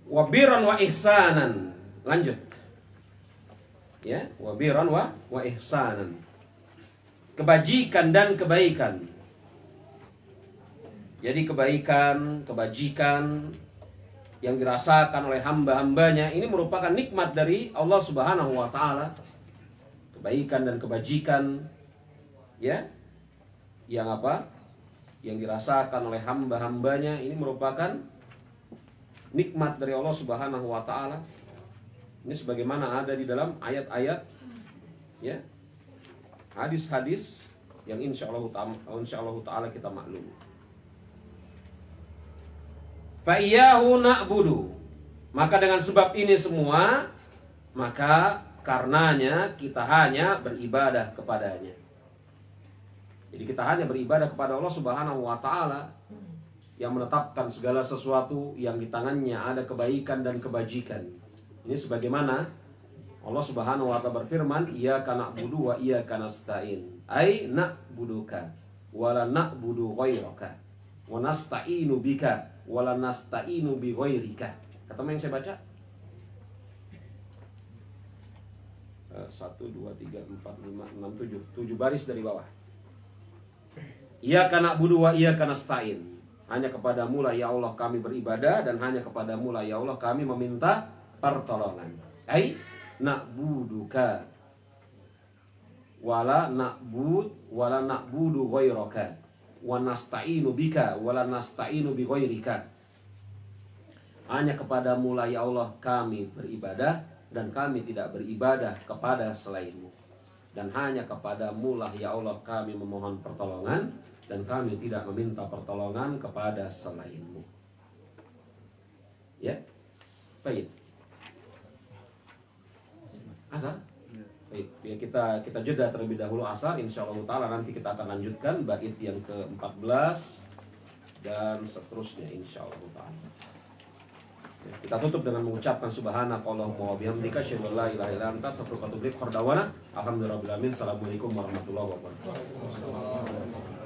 Speaker 1: Wa birran wa ihsanan. Lanjut. Ya, wabiran wa ihsanan. Kebajikan dan kebaikan. Jadi kebaikan, kebajikan yang dirasakan oleh hamba-hambanya ini merupakan nikmat dari Allah Subhanahu wa taala. Kebaikan dan kebajikan, ya, yang apa? Yang dirasakan oleh hamba-hambanya ini merupakan nikmat dari Allah Subhanahu wa taala. Ini sebagaimana ada di dalam ayat-ayat, ya, hadis-hadis yang insya Allah ta'ala kita maklum. Fa'iyyahu na'budu. Maka dengan sebab ini semua, maka karenanya kita hanya beribadah kepadanya. Jadi kita hanya beribadah kepada Allah Subhanahu wa ta'ala yang menetapkan segala sesuatu yang di tangannya ada kebaikan dan kebajikan. Ini sebagaimana Allah Subhanahu wa taala berfirman, iyyaka na'budu wa iyyaka nasta'in. Ai na'buduka wa la na'budu ghairaka wa nasta'inu bika wa la nasta'inu bi ghairika. Kata yang saya baca 1 2 3 4 5 6 7 baris dari bawah. Iyyaka na'budu wa iyyaka nasta'in. Hanya kepadamu lah ya Allah kami beribadah, dan hanya kepadamu lah ya Allah kami meminta pertolongan. Ai na'buduka. wala na'budu ghairaka wa nasta'inu bika wala nasta'inu bi ghairika. Hanya kepadamu lah ya Allah kami beribadah, dan kami tidak beribadah kepada selainmu. Dan hanya kepadamu lah ya Allah kami memohon pertolongan, dan kami tidak meminta pertolongan kepada selainmu. Ya, baik. Asar? Baik, ya kita jeda terlebih dahulu asar. Insyaallah taala nanti kita akan lanjutkan bait yang ke-14 dan seterusnya insyaallah taala. Ya, kita tutup dengan mengucapkan subhanakallahumma wa bihamdika asyhadu an la ilaha illa anta astaghfiruka wa atubu ilaik. Alhamdulillahirabbil alamin. Assalamualaikum warahmatullahi wabarakatuh.